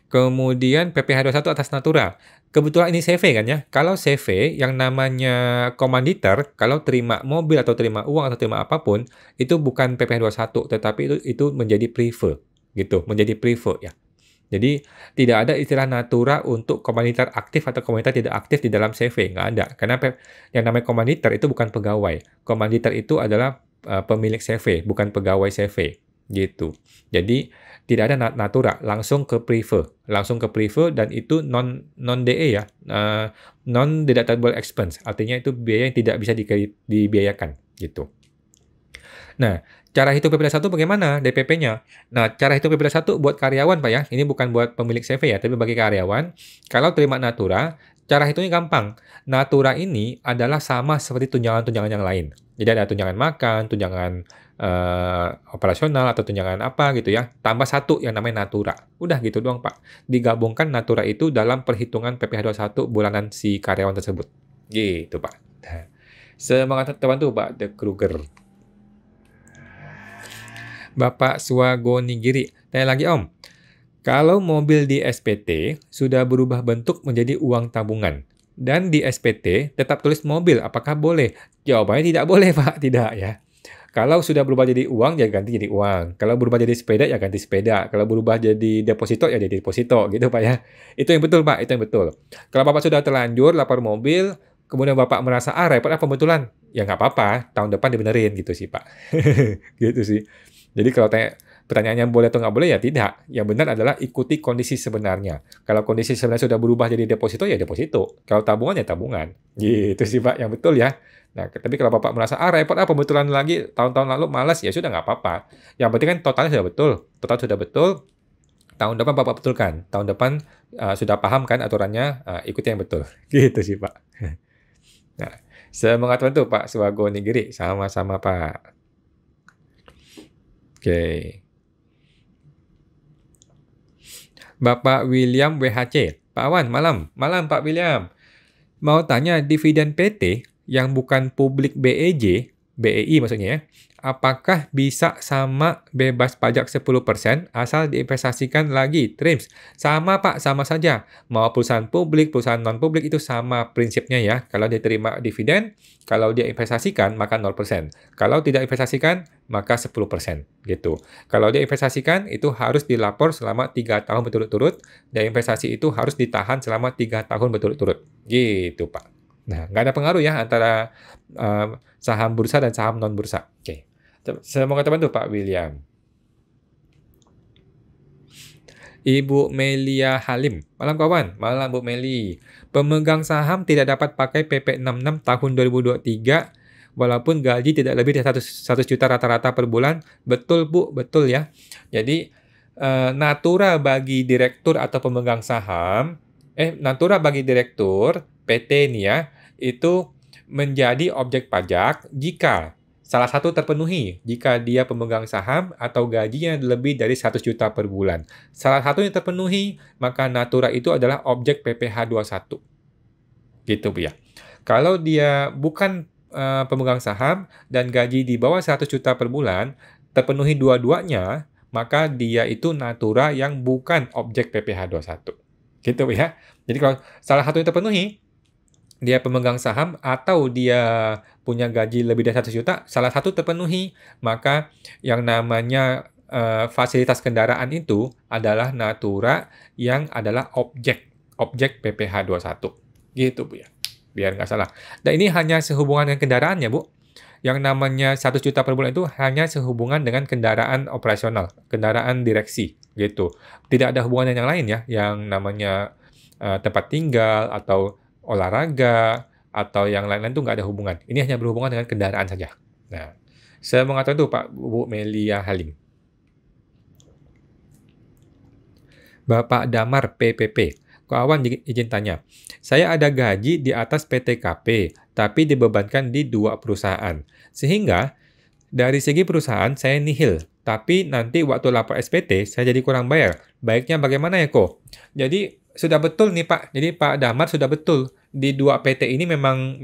kemudian PPh 21 atas Natura. Kebetulan ini CV kan ya. Kalau CV yang namanya komanditer, kalau terima mobil atau terima uang atau terima apapun, itu bukan PPh 21, tetapi itu menjadi prive, gitu, menjadi prive ya. Jadi tidak ada istilah natura untuk komanitar aktif atau komanitar tidak aktif di dalam CV, nggak ada. Karena yang namanya komanitar itu bukan pegawai. Komanitar itu adalah pemilik CV, bukan pegawai CV, gitu. Jadi tidak ada natura, langsung ke prefer dan itu non DE ya, non deductible expense. Artinya itu biaya yang tidak bisa dibiayakan, gitu. Nah, cara hitung PPDA 1 bagaimana DPP-nya? Nah, cara hitung PPDA 1 buat karyawan, Pak ya. Ini bukan buat pemilik CV ya, tapi bagi karyawan. Kalau terima natura, cara hitungnya gampang. Natura ini adalah sama seperti tunjangan-tunjangan yang lain. Jadi ada tunjangan makan, tunjangan operasional, atau tunjangan apa gitu ya. Tambah satu yang namanya natura. Udah gitu doang, Pak. Digabungkan natura itu dalam perhitungan PPh 21 bulanan si karyawan tersebut. Gitu, Pak. Semangat terbantu, Pak De Kruger. Bapak Swagonigiri. Tanya lagi, Om. Kalau mobil di SPT sudah berubah bentuk menjadi uang tabungan dan di SPT tetap tulis mobil, apakah boleh? Jawabannya tidak boleh, Pak. Tidak ya. Kalau sudah berubah jadi uang, ya ganti jadi uang. Kalau berubah jadi sepeda, ya ganti sepeda. Kalau berubah jadi deposito, ya jadi deposito. Gitu, Pak ya. Itu yang betul, Pak. Itu yang betul. Kalau Bapak sudah terlanjur lapor mobil, kemudian Bapak merasa, repot pembetulan. Ya nggak apa-apa, tahun depan dibenerin gitu sih, Pak. Gitu sih. Jadi kalau pertanyaannya boleh atau nggak boleh, ya tidak. Yang benar adalah ikuti kondisi sebenarnya. Kalau kondisi sebenarnya sudah berubah jadi deposito, ya deposito. Kalau tabungan, ya tabungan. Gitu sih, Pak. Yang betul ya. Nah, tapi kalau Bapak merasa, repot pembetulan lagi, tahun-tahun lalu malas, ya sudah nggak apa-apa. Yang penting kan totalnya sudah betul. Total sudah betul, tahun depan Bapak betulkan. Tahun depan sudah paham kan aturannya, ikuti yang betul. Gitu sih, Pak. Nah, semangat bantu Pak Swagonigiri. Sama-sama, Pak. Oke. Bapak William WHC. Pak Awan, malam. Malam, Pak William. Mau tanya, dividen PT yang bukan publik BEJ, BEI maksudnya ya, apakah bisa sama bebas pajak 10% asal diinvestasikan lagi, TRIMS? Sama, Pak, sama saja. Mau perusahaan publik, perusahaan non-publik itu sama prinsipnya ya. Kalau dia terima dividen, kalau dia investasikan, maka 0%. Kalau tidak investasikan, maka 10%. Gitu. Kalau dia investasikan, itu harus dilapor selama 3 tahun berturut-turut, dan investasi itu harus ditahan selama 3 tahun berturut-turut. Gitu, Pak. Nah, nggak ada pengaruh ya antara saham bursa dan saham non-bursa. Oke. Semoga terbantu, Pak William. Ibu Melia Halim. Malam kawan. Malam Bu Meli. Pemegang saham tidak dapat pakai PP 66 tahun 2023 walaupun gaji tidak lebih dari 100 juta rata-rata per bulan. Betul, Bu. Betul ya. Jadi, natura bagi direktur atau pemegang saham, natura bagi direktur, PT nih ya, itu menjadi objek pajak jika salah satu terpenuhi, jika dia pemegang saham atau gajinya lebih dari 100 juta per bulan. Salah satunya terpenuhi, maka natura itu adalah objek PPh 21. Gitu, Bu ya. Kalau dia bukan pemegang saham dan gaji di bawah 100 juta per bulan, terpenuhi dua-duanya, maka dia itu natura yang bukan objek PPh 21. Gitu, Bu ya. Jadi kalau salah satunya terpenuhi, dia pemegang saham atau dia punya gaji lebih dari 100 juta, salah satu terpenuhi, maka yang namanya fasilitas kendaraan itu adalah natura yang adalah objek PPh 21. Gitu, Bu ya. Biar nggak salah. Dan ini hanya sehubungan dengan kendaraannya, Bu. Yang namanya 100 juta per bulan itu hanya sehubungan dengan kendaraan operasional, kendaraan direksi, gitu. Tidak ada hubungan dengan yang lain ya, yang namanya tempat tinggal atau olahraga atau yang lain-lain itu nggak ada hubungan. Ini hanya berhubungan dengan kendaraan saja. Nah, saya mengatakan itu Pak Bu Melia Halim. Bapak Damar PPP. Kawan izin tanya. Saya ada gaji di atas PTKP, tapi dibebankan di 2 perusahaan. Sehingga dari segi perusahaan saya nihil, tapi nanti waktu lapor SPT saya jadi kurang bayar. Baiknya bagaimana ya, Ko? Jadi sudah betul nih Pak. Jadi Pak Damar sudah betul. Di 2 PT ini memang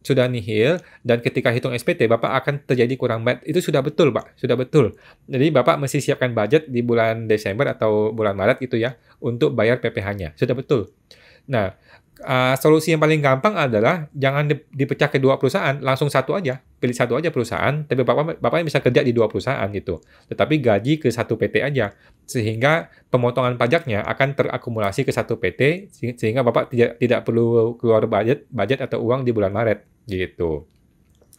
sudah nihil dan ketika hitung SPT Bapak akan terjadi kurang bayar. Itu sudah betul, Pak. Sudah betul. Jadi Bapak mesti siapkan budget di bulan Desember atau bulan Maret gitu ya untuk bayar PPh-nya. Sudah betul. Nah, Solusi yang paling gampang adalah jangan dipecah ke dua perusahaan, langsung satu aja. Pilih satu aja perusahaan, tapi Bapaknya bisa kerja di dua perusahaan gitu. Tetapi gaji ke satu PT aja. Sehingga pemotongan pajaknya akan terakumulasi ke satu PT, sehingga Bapak tidak perlu keluar budget atau uang di bulan Maret gitu.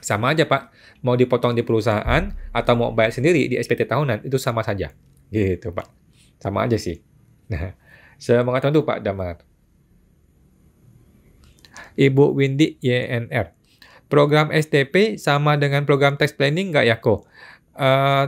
Sama aja Pak, mau dipotong di perusahaan atau mau bayar sendiri di SPT tahunan, itu sama saja. Gitu Pak. Sama aja sih. Nah, semangat untuk Pak Damar. Ibu Windy YNR. Program STP sama dengan program tax planning nggak ya, kok?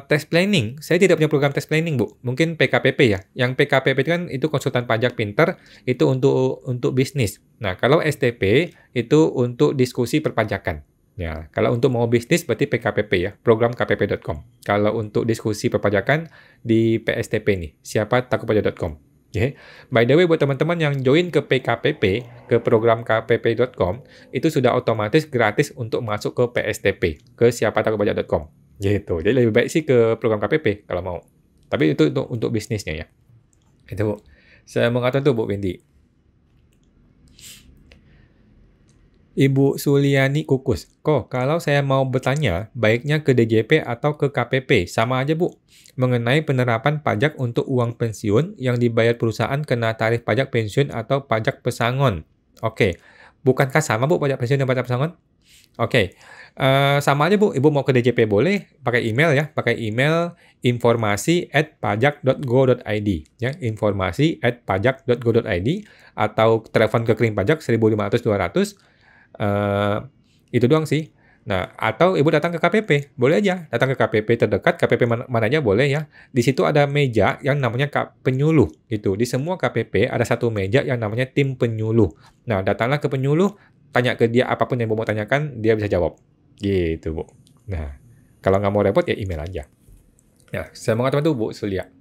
Tax planning, saya tidak punya program tax planning, Bu. Mungkin PKPP ya. Yang PKPP itu kan itu konsultan pajak pinter, itu untuk bisnis. Nah, kalau STP itu untuk diskusi perpajakan. Ya, kalau untuk mau bisnis berarti PKPP ya, program kpp.com. Kalau untuk diskusi perpajakan di PSTP nih, siapa-takutpajak.com. Okay. By the way, buat teman-teman yang join ke PKPP, ke program kpp.com, itu sudah otomatis gratis untuk masuk ke PSTP, ke siapa-takutpajak.com. Gitu. Jadi lebih baik sih ke program KPP kalau mau. Tapi itu untuk bisnisnya ya. Itu, Bu. Saya mengatakan tuh Bu Wendy. Ibu Suliani Kukus. Kok kalau saya mau bertanya, baiknya ke DJP atau ke KPP? Sama aja, Bu. Mengenai penerapan pajak untuk uang pensiun yang dibayar perusahaan kena tarif pajak pensiun atau pajak pesangon. Oke. Bukankah sama, Bu, pajak pensiun dan pajak pesangon? Oke. Sama aja, Bu. Ibu mau ke DJP boleh, pakai email ya. Pakai email informasi@pajak.go.id ya, informasi@pajak.go.id atau telepon ke Kering Pajak 1500 200. Itu doang sih. Nah, atau Ibu datang ke KPP, boleh aja. Datang ke KPP terdekat, KPP mana aja boleh ya. Di situ ada meja yang namanya penyuluh gitu. Di semua KPP ada satu meja yang namanya tim penyuluh. Nah, datanglah ke penyuluh, tanya ke dia apapun yang Ibu mau tanyakan, dia bisa jawab. Gitu, Bu. Nah, kalau nggak mau repot ya email aja. Nah, saya mau ngatakan tuh Bu Sulia.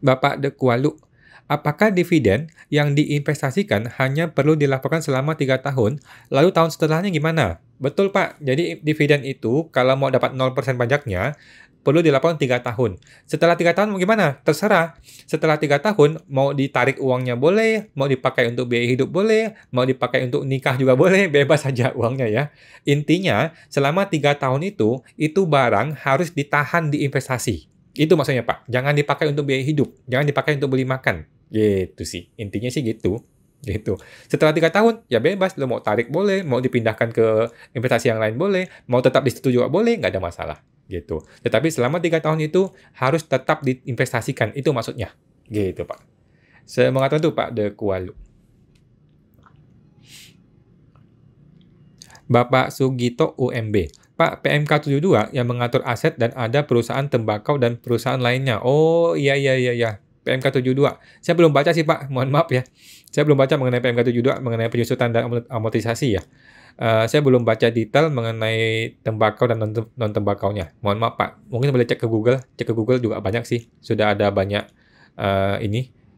Bapak De Kualu, apakah dividen yang diinvestasikan hanya perlu dilaporkan selama 3 tahun, lalu tahun setelahnya gimana? Betul, Pak. Jadi dividen itu kalau mau dapat 0% pajaknya, perlu dilaporkan 3 tahun. Setelah 3 tahun mau gimana? Terserah. Setelah 3 tahun, mau ditarik uangnya boleh, mau dipakai untuk biaya hidup boleh, mau dipakai untuk nikah juga boleh, bebas saja uangnya ya. Intinya, selama 3 tahun itu barang harus ditahan di investasi. Itu maksudnya, Pak. Jangan dipakai untuk biaya hidup, jangan dipakai untuk beli makan. Gitu sih. Intinya sih gitu. Gitu. Setelah 3 tahun, ya bebas. Lo mau tarik boleh, mau dipindahkan ke investasi yang lain boleh, mau tetap di situ juga boleh, nggak ada masalah. Gitu. Tetapi selama 3 tahun itu harus tetap diinvestasikan. Itu maksudnya. Gitu, Pak. Saya mengatakan itu, Pak De Kualu. Bapak Sugito UMB. Pak, PMK 72 yang mengatur aset dan ada perusahaan tembakau dan perusahaan lainnya. Oh, iya. PMK 72. Saya belum baca sih, Pak. Mohon maaf ya. Saya belum baca mengenai PMK 72, mengenai penyusutan dan amortisasi ya. Saya belum baca detail mengenai tembakau dan non-tembakaunya. Mohon maaf, Pak. Mungkin boleh cek ke Google. Cek ke Google juga banyak sih. Sudah ada banyak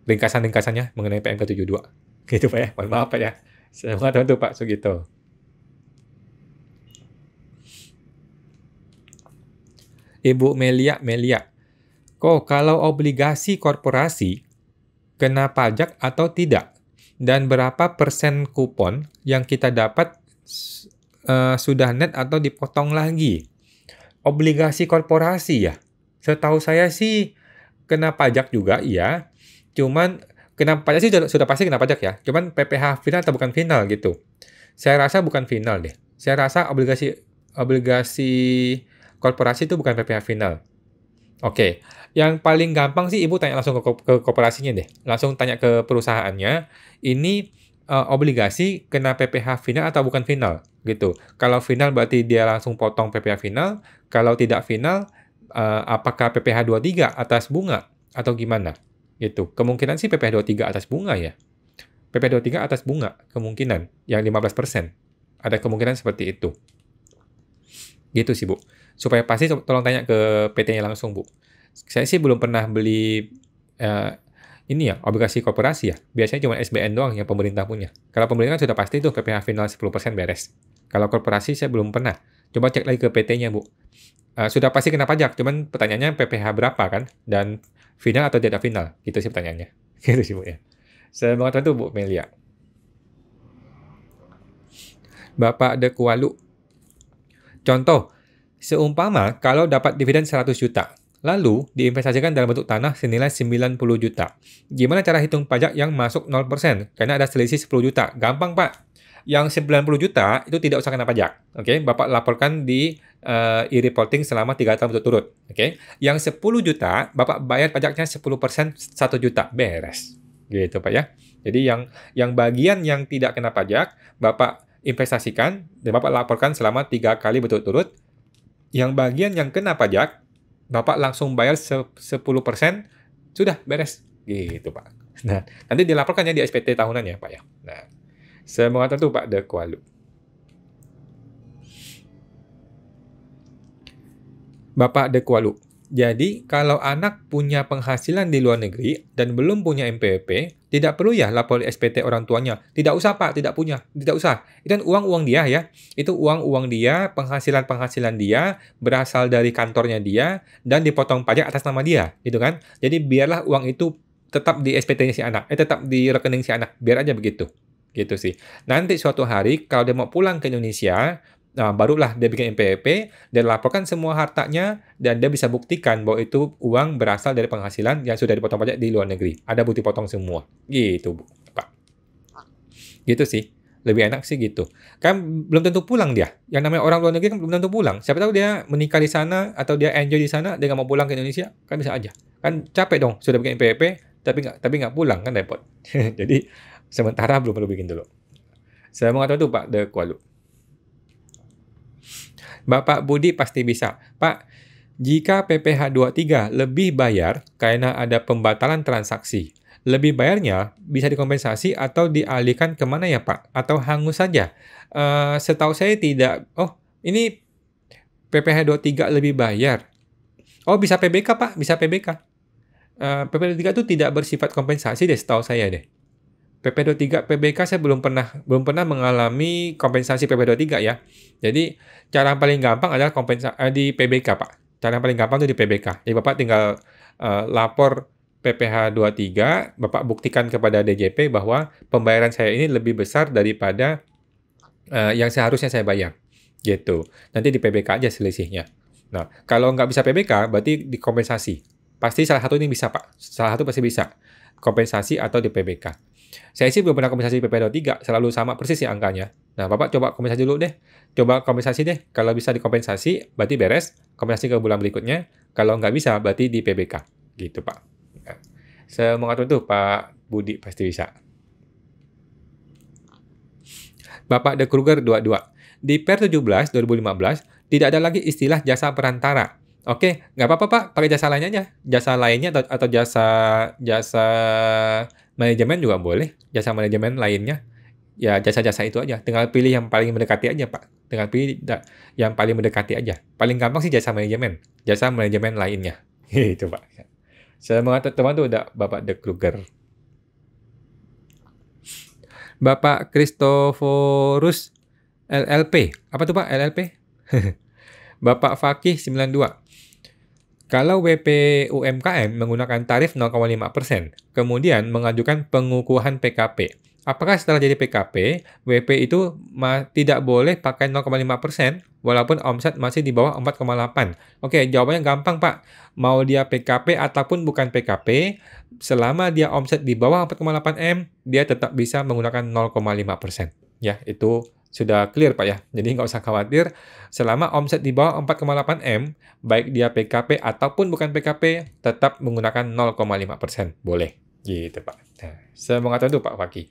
ringkasan-ringkasannya mengenai PMK 72. Gitu, Pak ya. Mohon maaf, Pak ya. Saya mengatakan itu, Pak Sugito. Ibu Melia. Kok kalau obligasi korporasi kena pajak atau tidak? Dan berapa persen kupon yang kita dapat sudah net atau dipotong lagi? Obligasi korporasi ya? Setahu saya sih kena pajak juga ya. Cuman kena pajak sih sudah pasti kena pajak ya. Cuman PPh final atau bukan final gitu. Saya rasa bukan final deh. Saya rasa obligasi korporasi itu bukan PPh final. Oke, yang paling gampang sih Ibu tanya langsung ke korporasinya deh. Langsung tanya ke perusahaannya, ini obligasi kena PPh final atau bukan final gitu. Kalau final berarti dia langsung potong PPh final, kalau tidak final apakah PPh 23 atas bunga atau gimana? Gitu. Kemungkinan sih PPh 23 atas bunga ya. PPh 23 atas bunga kemungkinan yang 15%. Ada kemungkinan seperti itu. Gitu sih, Bu. Supaya pasti tolong tanya ke PT-nya langsung, Bu. Saya sih belum pernah beli ini ya, obligasi korporasi ya. Biasanya cuma SBN doang yang pemerintah punya. Kalau pemerintah sudah pasti tuh PPh final 10% beres. Kalau korporasi saya belum pernah. Coba cek lagi ke PT-nya, Bu. Sudah pasti kena pajak, cuman pertanyaannya PPh berapa kan? Dan final atau tidak final? Gitu sih pertanyaannya. Gitu sih, Bu ya. Semoga itu Bu Melia. Bapak De Kualu. Contoh, seumpama kalau dapat dividen 100 juta, lalu diinvestasikan dalam bentuk tanah senilai 90 juta. Gimana cara hitung pajak yang masuk 0%? Karena ada selisih 10 juta. Gampang, Pak. Yang 90 juta itu tidak usah kena pajak. Oke, Bapak laporkan di e-reporting selama 3 tahun berturut-turut. Oke. Yang 10 juta, Bapak bayar pajaknya 10% 1 juta. Beres. Gitu, Pak ya. Jadi yang bagian yang tidak kena pajak, Bapak investasikan dan Bapak laporkan selama 3 kali berturut-turut. Yang bagian yang kena pajak, Bapak langsung bayar 10%, sudah beres. Gitu, Pak. Nah, nanti dilaporkannya di SPT tahunannya, Pak ya. Nah, semoga tentu Pak De Kualu. Bapak De Kualu. Jadi, kalau anak punya penghasilan di luar negeri dan belum punya MPWP, tidak perlu ya lapor SPT orang tuanya. Tidak usah, Pak, tidak punya. Tidak usah. Itu kan uang-uang dia ya. Itu uang-uang dia, penghasilan-penghasilan dia, berasal dari kantornya dia, dan dipotong pajak atas nama dia. Gitu kan. Jadi, biarlah uang itu tetap di SPT-nya si anak. Tetap di rekening si anak. Biar aja begitu. Gitu sih. Nanti suatu hari, kalau dia mau pulang ke Indonesia, nah, barulah dia bikin NPWP, dia laporkan semua hartanya, dan dia bisa buktikan bahwa itu uang berasal dari penghasilan yang sudah dipotong pajak di luar negeri. Ada bukti potong semua. Gitu, Pak. Gitu sih. Lebih enak sih gitu. Kan belum tentu pulang dia. Yang namanya orang luar negeri kan belum tentu pulang. Siapa tahu dia menikah di sana, atau dia enjoy di sana, dia nggak mau pulang ke Indonesia, kan bisa aja. Kan capek dong, sudah bikin NPWP, tapi nggak pulang, kan repot. Jadi, sementara belum perlu bikin dulu. Saya mau tahu tuh Pak De Kualu. Bapak Budi pasti bisa. Pak, jika PPh 23 lebih bayar karena ada pembatalan transaksi, lebih bayarnya bisa dikompensasi atau dialihkan kemana ya Pak? Atau hangus saja? Setahu saya tidak. Oh, ini PPh 23 lebih bayar. Oh, bisa PBK Pak, bisa PBK. PPh 23 itu tidak bersifat kompensasi deh, setahu saya deh. PP23 PBK saya belum pernah mengalami kompensasi PP23 ya. Jadi cara yang paling gampang adalah di PBK, Pak. Cara yang paling gampang itu di PBK. Jadi Bapak tinggal lapor PPh 23, Bapak buktikan kepada DJP bahwa pembayaran saya ini lebih besar daripada yang seharusnya saya bayar. Gitu. Nanti di PBK aja selisihnya. Nah, kalau nggak bisa PBK, berarti dikompensasi. Pasti salah satu ini bisa, Pak. Salah satu pasti bisa. Kompensasi atau di PBK. Saya sih belum pernah kompensasi PP23, selalu sama persis ya angkanya. Nah, Bapak coba kompensasi dulu deh. Coba kompensasi deh. Kalau bisa dikompensasi, berarti beres. Kompensasi ke bulan berikutnya. Kalau nggak bisa, berarti di PBK. Gitu, Pak. Nah, semoga tentu Pak Budi pasti bisa. Bapak De Kruger 22. Di Per 17 2015, tidak ada lagi istilah jasa perantara. Oke, nggak apa-apa Pak, pakai jasa lainnya aja. Jasa lainnya atau jasa manajemen juga boleh. Jasa manajemen lainnya. Ya jasa-jasa itu aja. Tinggal pilih yang paling mendekati aja Pak. Tinggal pilih yang paling mendekati aja. Paling gampang sih jasa manajemen. Jasa manajemen lainnya. Gitu Pak. Semoga teman-teman tuh udah Bapak De Kruger. Bapak Christophorus LLP. Apa tuh Pak LLP? Bapak Fakih 92. Kalau WP UMKM menggunakan tarif 0,5%, kemudian mengajukan pengukuhan PKP. Apakah setelah jadi PKP, WP itu tidak boleh pakai 0,5% walaupun omset masih di bawah 4,8? Oke, jawabannya gampang Pak. Mau dia PKP ataupun bukan PKP, selama dia omset di bawah 4,8 M, dia tetap bisa menggunakan 0,5%. Ya, itu sudah clear Pak ya. Jadi nggak usah khawatir. Selama omset di bawah 4,8 M, baik dia PKP ataupun bukan PKP, tetap menggunakan 0,5%. Boleh. Gitu Pak. Nah, semoga tahu Pak Fakih.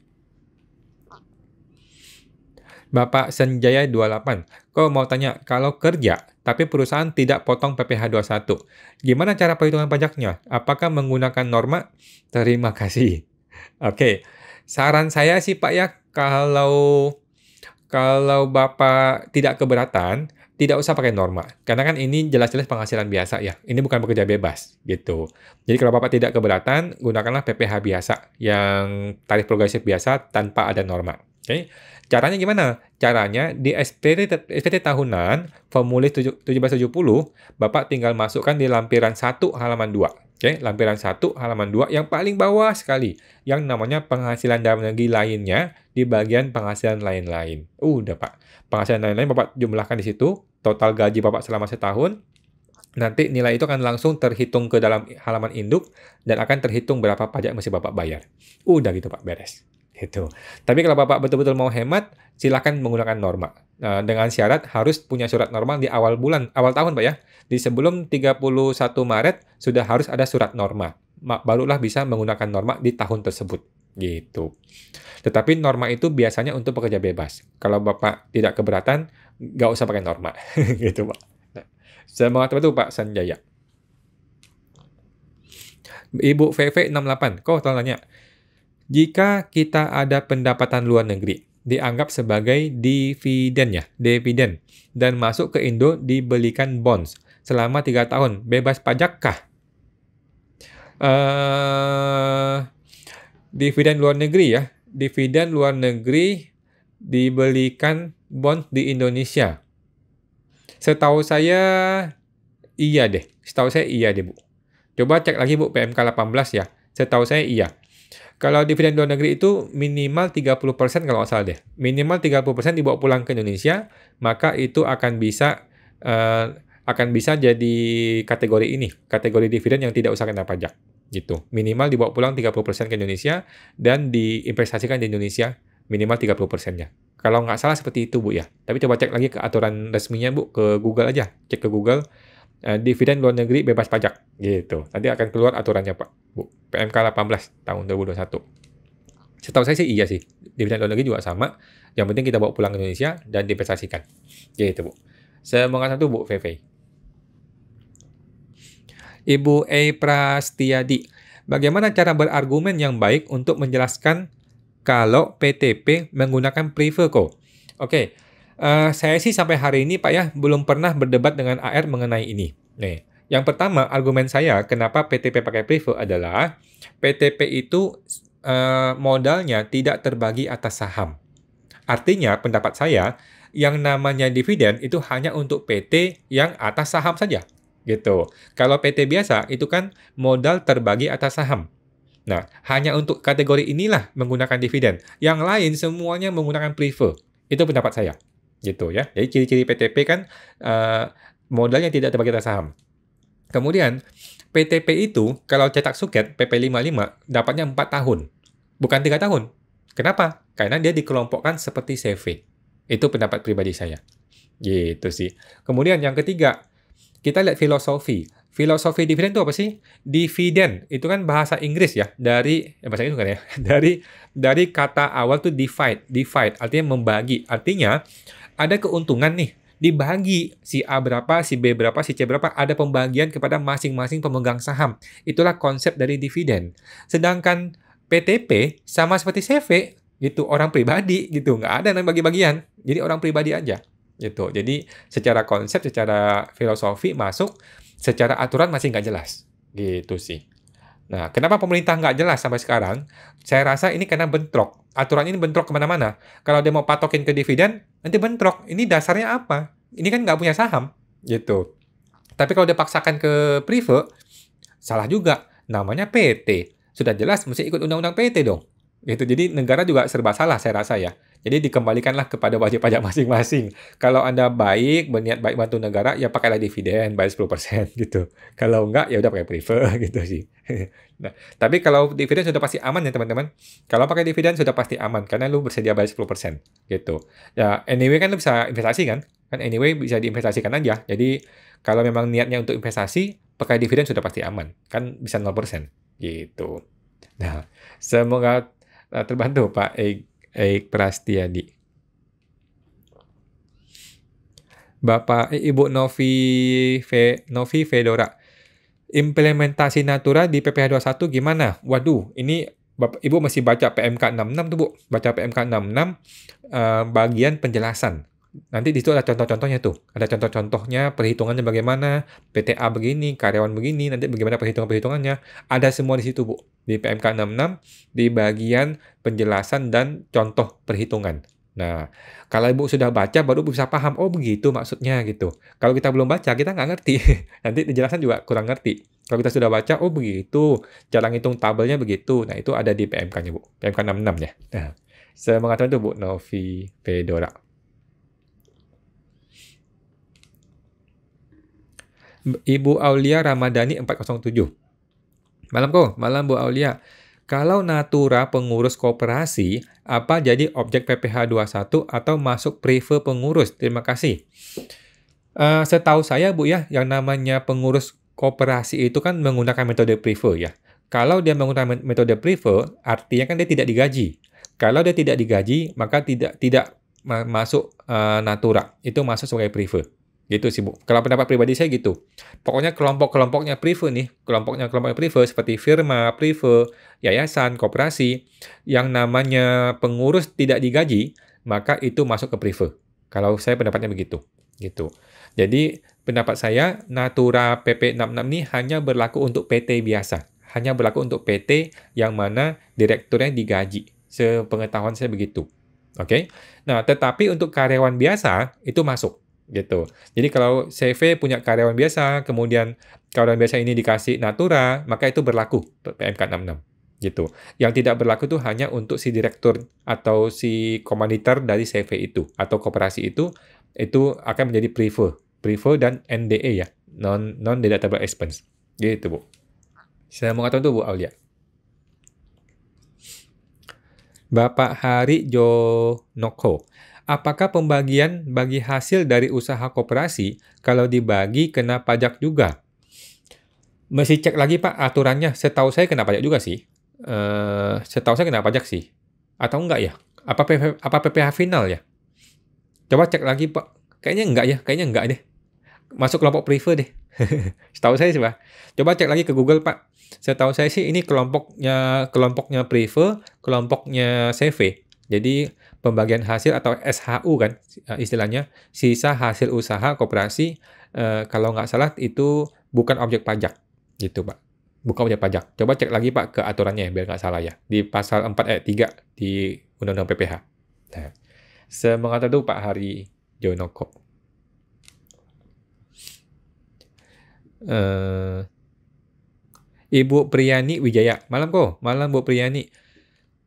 Bapak Senjaya 28. Kok mau tanya, kalau kerja, tapi perusahaan tidak potong PPh 21, gimana cara perhitungan pajaknya? Apakah menggunakan norma? Terima kasih. Oke. Saran saya sih Pak ya, kalau Bapak tidak keberatan, tidak usah pakai norma. Karena kan ini jelas-jelas penghasilan biasa ya. Ini bukan bekerja bebas gitu. Jadi kalau Bapak tidak keberatan, gunakanlah PPh biasa yang tarif progresif biasa tanpa ada norma. Oke. Caranya gimana? Caranya di SPT tahunan, formulir 1770, Bapak tinggal masukkan di lampiran 1 halaman 2. Oke, lampiran 1 halaman 2 yang paling bawah sekali, yang namanya penghasilan dalam negeri lainnya di bagian penghasilan lain-lain. Udah, Pak. Penghasilan lain-lain Bapak jumlahkan di situ, total gaji Bapak selama setahun. Nanti nilai itu akan langsung terhitung ke dalam halaman induk dan akan terhitung berapa pajak yang mesti Bapak bayar. Udah gitu, Pak, beres. Gitu. Tapi kalau Bapak betul-betul mau hemat, silakan menggunakan norma. Dengan syarat harus punya surat norma di awal tahun, Pak ya. Di sebelum 31 Maret sudah harus ada surat norma. Barulah bisa menggunakan norma di tahun tersebut. Gitu. Tetapi norma itu biasanya untuk pekerja bebas. Kalau Bapak tidak keberatan, nggak usah pakai norma. Gitu, Pak. Semangat betul, Pak Sanjaya. Ibu VV68, kok tanya. Jika kita ada pendapatan luar negeri, dianggap sebagai dividen, dan masuk ke Indo dibelikan bonds selama 3 tahun, bebas pajak kah? Dividen luar negeri ya, dividen luar negeri dibelikan bonds di Indonesia. Setahu saya iya deh, Bu. Coba cek lagi Bu PMK 18 ya, setahu saya iya. Kalau dividen luar negeri itu minimal 30% kalau nggak salah deh. Minimal 30% dibawa pulang ke Indonesia, maka itu akan bisa jadi kategori ini, kategori dividen yang tidak usah kena pajak. Gitu. Minimal dibawa pulang 30% ke Indonesia dan diinvestasikan di Indonesia minimal 30%-nya. Kalau nggak salah seperti itu, Bu ya. Tapi coba cek lagi ke aturan resminya, Bu, ke Google aja. Cek ke Google. Dividen luar negeri bebas pajak gitu. Nanti akan keluar aturannya, Pak, Bu. PMK 18 tahun 2021. Setahu saya sih iya sih. Dividen luar negeri juga sama. Yang penting kita bawa pulang ke Indonesia dan diinvestasikan. Gitu, Bu. Semangat satu, Bu VV. Ibu E. Prastiadi. Bagaimana cara berargumen yang baik untuk menjelaskan kalau PTP menggunakan Priveco? Oke. Saya sih sampai hari ini, Pak ya, belum pernah berdebat dengan AR mengenai ini. Nih, yang pertama, argumen saya kenapa PTP pakai Prive adalah PTP itu modalnya tidak terbagi atas saham. Artinya, pendapat saya, yang namanya dividen itu hanya untuk PT yang atas saham saja. Gitu. Kalau PT biasa, itu kan modal terbagi atas saham. Nah, hanya untuk kategori inilah menggunakan dividen. Yang lain semuanya menggunakan Prive. Itu pendapat saya. Gitu ya. Jadi ciri-ciri PTP kan modalnya tidak terbagi atas saham. Kemudian PTP itu kalau cetak suket PP55 dapatnya 4 tahun. Bukan 3 tahun. Kenapa? Karena dia dikelompokkan seperti CV. Itu pendapat pribadi saya. Gitu sih. Kemudian yang ketiga, kita lihat filosofi. Filosofi dividen itu apa sih? Dividen itu kan bahasa Inggris ya, bahasa Inggris kan ya. Dari kata awal tuh divide artinya membagi. Artinya ada keuntungan nih, dibagi si A berapa, si B berapa, si C berapa, ada pembagian kepada masing-masing pemegang saham. Itulah konsep dari dividen. Sedangkan PTP sama seperti CV, gitu, orang pribadi gitu, nggak ada yang bagi-bagian. Jadi orang pribadi aja, gitu. Jadi secara konsep, secara filosofi masuk, secara aturan masih nggak jelas, gitu sih. Nah, kenapa pemerintah nggak jelas sampai sekarang? Saya rasa ini karena bentrok. Aturan ini bentrok kemana-mana. Kalau dia mau patokin ke dividen, nanti bentrok. Ini dasarnya apa? Ini kan nggak punya saham, gitu. Tapi kalau dia paksakan ke Prive, salah juga. Namanya PT. Sudah jelas, mesti ikut undang-undang PT dong. Gitu. Jadi negara juga serba salah, saya rasa ya. Jadi dikembalikanlah kepada wajib pajak masing-masing. Kalau Anda berniat baik bantu negara, ya pakailah dividen, bayar 10% gitu. Kalau enggak, ya udah pakai Prive gitu sih. Nah, tapi kalau dividen sudah pasti aman ya teman-teman. Kalau pakai dividen sudah pasti aman, karena lu bersedia bayar 10% gitu. Ya, anyway kan lu bisa investasi kan? Kan anyway bisa diinvestasikan aja. Jadi, kalau memang niatnya untuk investasi, pakai dividen sudah pasti aman. Kan bisa 0% gitu. Nah, semoga terbantu Pak Eik Prastiadi. Bapak Ibu Novi Fedora. Implementasi Natura di PPh 21 gimana? Waduh, ini Bapak Ibu masih baca PMK 66 tuh, Bu. Baca PMK 66 bagian penjelasan. Nanti di situ ada contoh-contohnya tuh. Ada contoh-contohnya, perhitungannya bagaimana, PTA begini, karyawan begini, nanti bagaimana perhitungan-perhitungannya. Ada semua di situ, Bu. Di PMK 66, di bagian penjelasan dan contoh perhitungan. Nah, kalau Ibu sudah baca, baru bisa paham, oh begitu maksudnya gitu. Kalau kita belum baca, kita nggak ngerti. Nanti penjelasan juga kurang ngerti. Kalau kita sudah baca, oh begitu, cara ngitung tabelnya begitu. Nah, itu ada di PMK-nya, Bu. PMK 66 ya. Nah, saya mengatakan itu, Bu, Novi Fedora. Ibu Aulia Ramadhani 407. Malam Bu Aulia. Kalau Natura pengurus koperasi, apa jadi objek PPh 21 atau masuk prive pengurus? Terima kasih. Setahu saya Bu ya, yang namanya pengurus koperasi itu kan menggunakan metode prive ya. Kalau dia menggunakan metode prive, artinya kan dia tidak digaji. Kalau dia tidak digaji, maka tidak masuk Natura. Itu masuk sebagai prive. Gitu sih, Bu. Kalau pendapat pribadi saya gitu. Pokoknya kelompok-kelompoknya prive nih, kelompoknya prive seperti firma, prive, yayasan, koperasi, yang namanya pengurus tidak digaji, maka itu masuk ke prive. Kalau saya pendapatnya begitu. Gitu. Jadi, pendapat saya, Natura PP 66 ini hanya berlaku untuk PT biasa. Hanya berlaku untuk PT yang mana direkturnya digaji. Sepengetahuan saya begitu. Oke? Nah, tetapi untuk karyawan biasa, itu masuk. Gitu. Jadi kalau CV punya karyawan biasa, kemudian karyawan biasa ini dikasih Natura, maka itu berlaku PMK 66. Gitu. Yang tidak berlaku itu hanya untuk si direktur atau si komanditer dari CV itu atau koperasi itu akan menjadi prive dan NDE ya, non deductible expense. Gitu, Bu. Saya mau katakan itu, Bu Aulia. Bapak Hari Jonoko. Apakah pembagian bagi hasil dari usaha koperasi kalau dibagi kena pajak juga? Mesti cek lagi Pak aturannya. Setahu saya kena pajak juga sih. Setahu saya kena pajak sih. Atau enggak ya? Apa PPh final ya? Coba cek lagi Pak. Kayaknya enggak ya. Kayaknya enggak deh. Masuk kelompok prive deh. Setahu saya sih Pak. Coba cek lagi ke Google Pak. Setahu saya sih ini kelompoknya prive, kelompoknya CV. Jadi pembagian hasil atau SHU kan istilahnya, sisa hasil usaha koperasi, kalau nggak salah itu bukan objek pajak gitu Pak, bukan objek pajak. Coba cek lagi Pak ke aturannya biar nggak salah ya, di pasal 4 ayat 3 di Undang-Undang PPh. Nah, semangat itu Pak Hari Jonoko. Ibu Priyani Wijaya, malam Bu Priyani.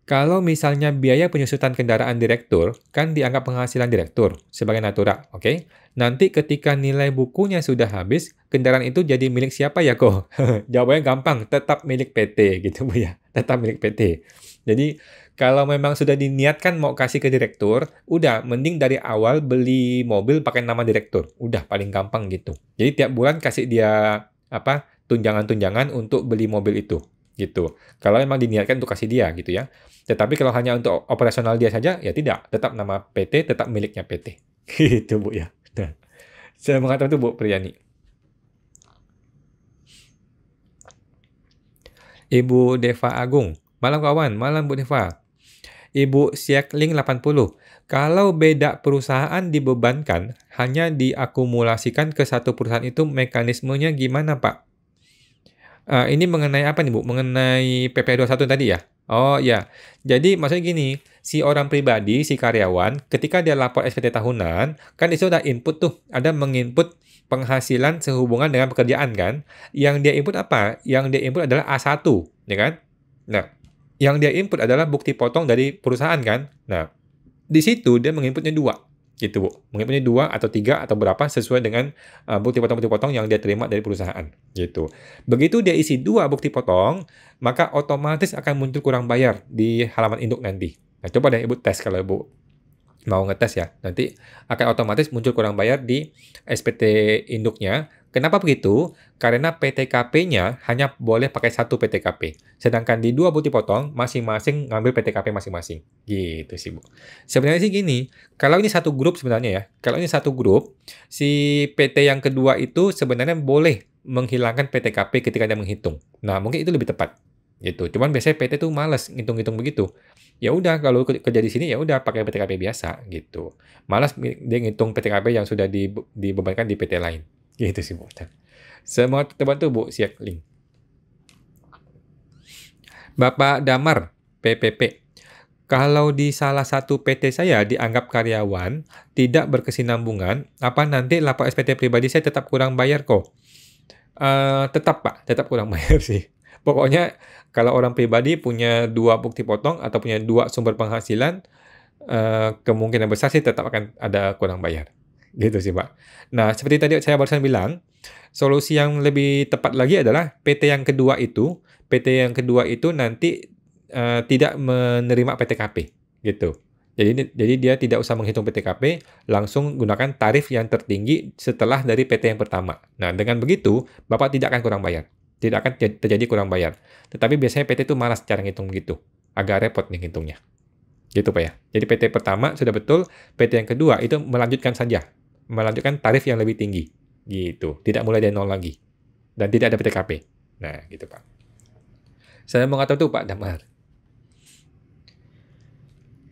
Kalau misalnya biaya penyusutan kendaraan direktur, kan dianggap penghasilan direktur sebagai Natura, oke? Nanti ketika nilai bukunya sudah habis, kendaraan itu jadi milik siapa ya kok? Jawabannya gampang, tetap milik PT gitu Bu ya, tetap milik PT. Jadi kalau memang sudah diniatkan mau kasih ke direktur, udah mending dari awal beli mobil pakai nama direktur, udah paling gampang gitu. Jadi tiap bulan kasih dia tunjangan-tunjangan untuk beli mobil itu gitu. Kalau memang diniatkan untuk kasih dia gitu ya. Tetapi kalau hanya untuk operasional dia saja, ya tidak. Tetap nama PT, tetap miliknya PT. Gitu, Bu ya. Nah, saya mengatakan itu, Bu Priyani. Ibu Deva Agung. Malam kawan, malam Bu Deva. Ibu Siakling 80. Kalau beda perusahaan dibebankan, hanya diakumulasikan ke satu perusahaan itu mekanismenya gimana, Pak? Ini mengenai apa nih, Bu? Mengenai PP 21 tadi ya? Oh ya, jadi maksudnya gini, si orang pribadi, si karyawan, ketika dia lapor SPT tahunan, kan itu ada input tuh, ada menginput penghasilan sehubungan dengan pekerjaan kan. Yang dia input apa? Yang dia input adalah A1, ya kan? Nah, yang dia input adalah bukti potong dari perusahaan kan. Nah, di situ dia menginputnya 2, gitu Bu. Menginputnya 2 atau 3 atau berapa sesuai dengan bukti potong yang dia terima dari perusahaan, gitu. Begitu dia isi 2 bukti potong, maka otomatis akan muncul kurang bayar di halaman induk nanti. Nah, coba deh Ibu tes kalau Ibu mau ngetes ya. Nanti akan otomatis muncul kurang bayar di SPT induknya. Kenapa begitu? Karena PTKP-nya hanya boleh pakai 1 PTKP. Sedangkan di 2 bukti potong, masing-masing ngambil PTKP masing-masing. Gitu sih, Bu. Sebenarnya sih gini, kalau ini satu grup sebenarnya ya, kalau ini satu grup, si PT yang kedua itu sebenarnya boleh menghilangkan PTKP ketika dia menghitung. Nah, mungkin itu lebih tepat. Gitu. Cuman biasanya PT tuh males ngitung-ngitung begitu. Ya udah kalau kerja di sini ya udah pakai PTKP biasa gitu. Malas dia ngitung PTKP yang sudah dibebankan di PT lain. Gitu sih Bu. Semoga terbantu Bu Siak Ling. Bapak Damar, PPP. Kalau di salah satu PT saya dianggap karyawan, tidak berkesinambungan, apa nanti lapor SPT pribadi saya tetap kurang bayar kok? Tetap Pak, tetap kurang bayar sih. Pokoknya kalau orang pribadi punya 2 bukti potong atau punya 2 sumber penghasilan, kemungkinan besar sih tetap akan ada kurang bayar. Gitu sih Pak. Nah, seperti tadi saya barusan bilang, solusi yang lebih tepat lagi adalah PT yang kedua itu nanti tidak menerima PTKP, gitu. Jadi dia tidak usah menghitung PTKP, langsung gunakan tarif yang tertinggi setelah dari PT yang pertama. Nah, dengan begitu, Bapak tidak akan kurang bayar. Tidak akan terjadi kurang bayar. Tetapi biasanya PT itu malas cara ngitung begitu. Agak repot nih ngitungnya. Gitu Pak ya. Jadi PT pertama sudah betul, PT yang kedua itu melanjutkan saja. Melanjutkan tarif yang lebih tinggi. Gitu. Tidak mulai dari nol lagi. Dan tidak ada PTKP. Nah, gitu Pak. Saya mau kata tuh Pak Damar.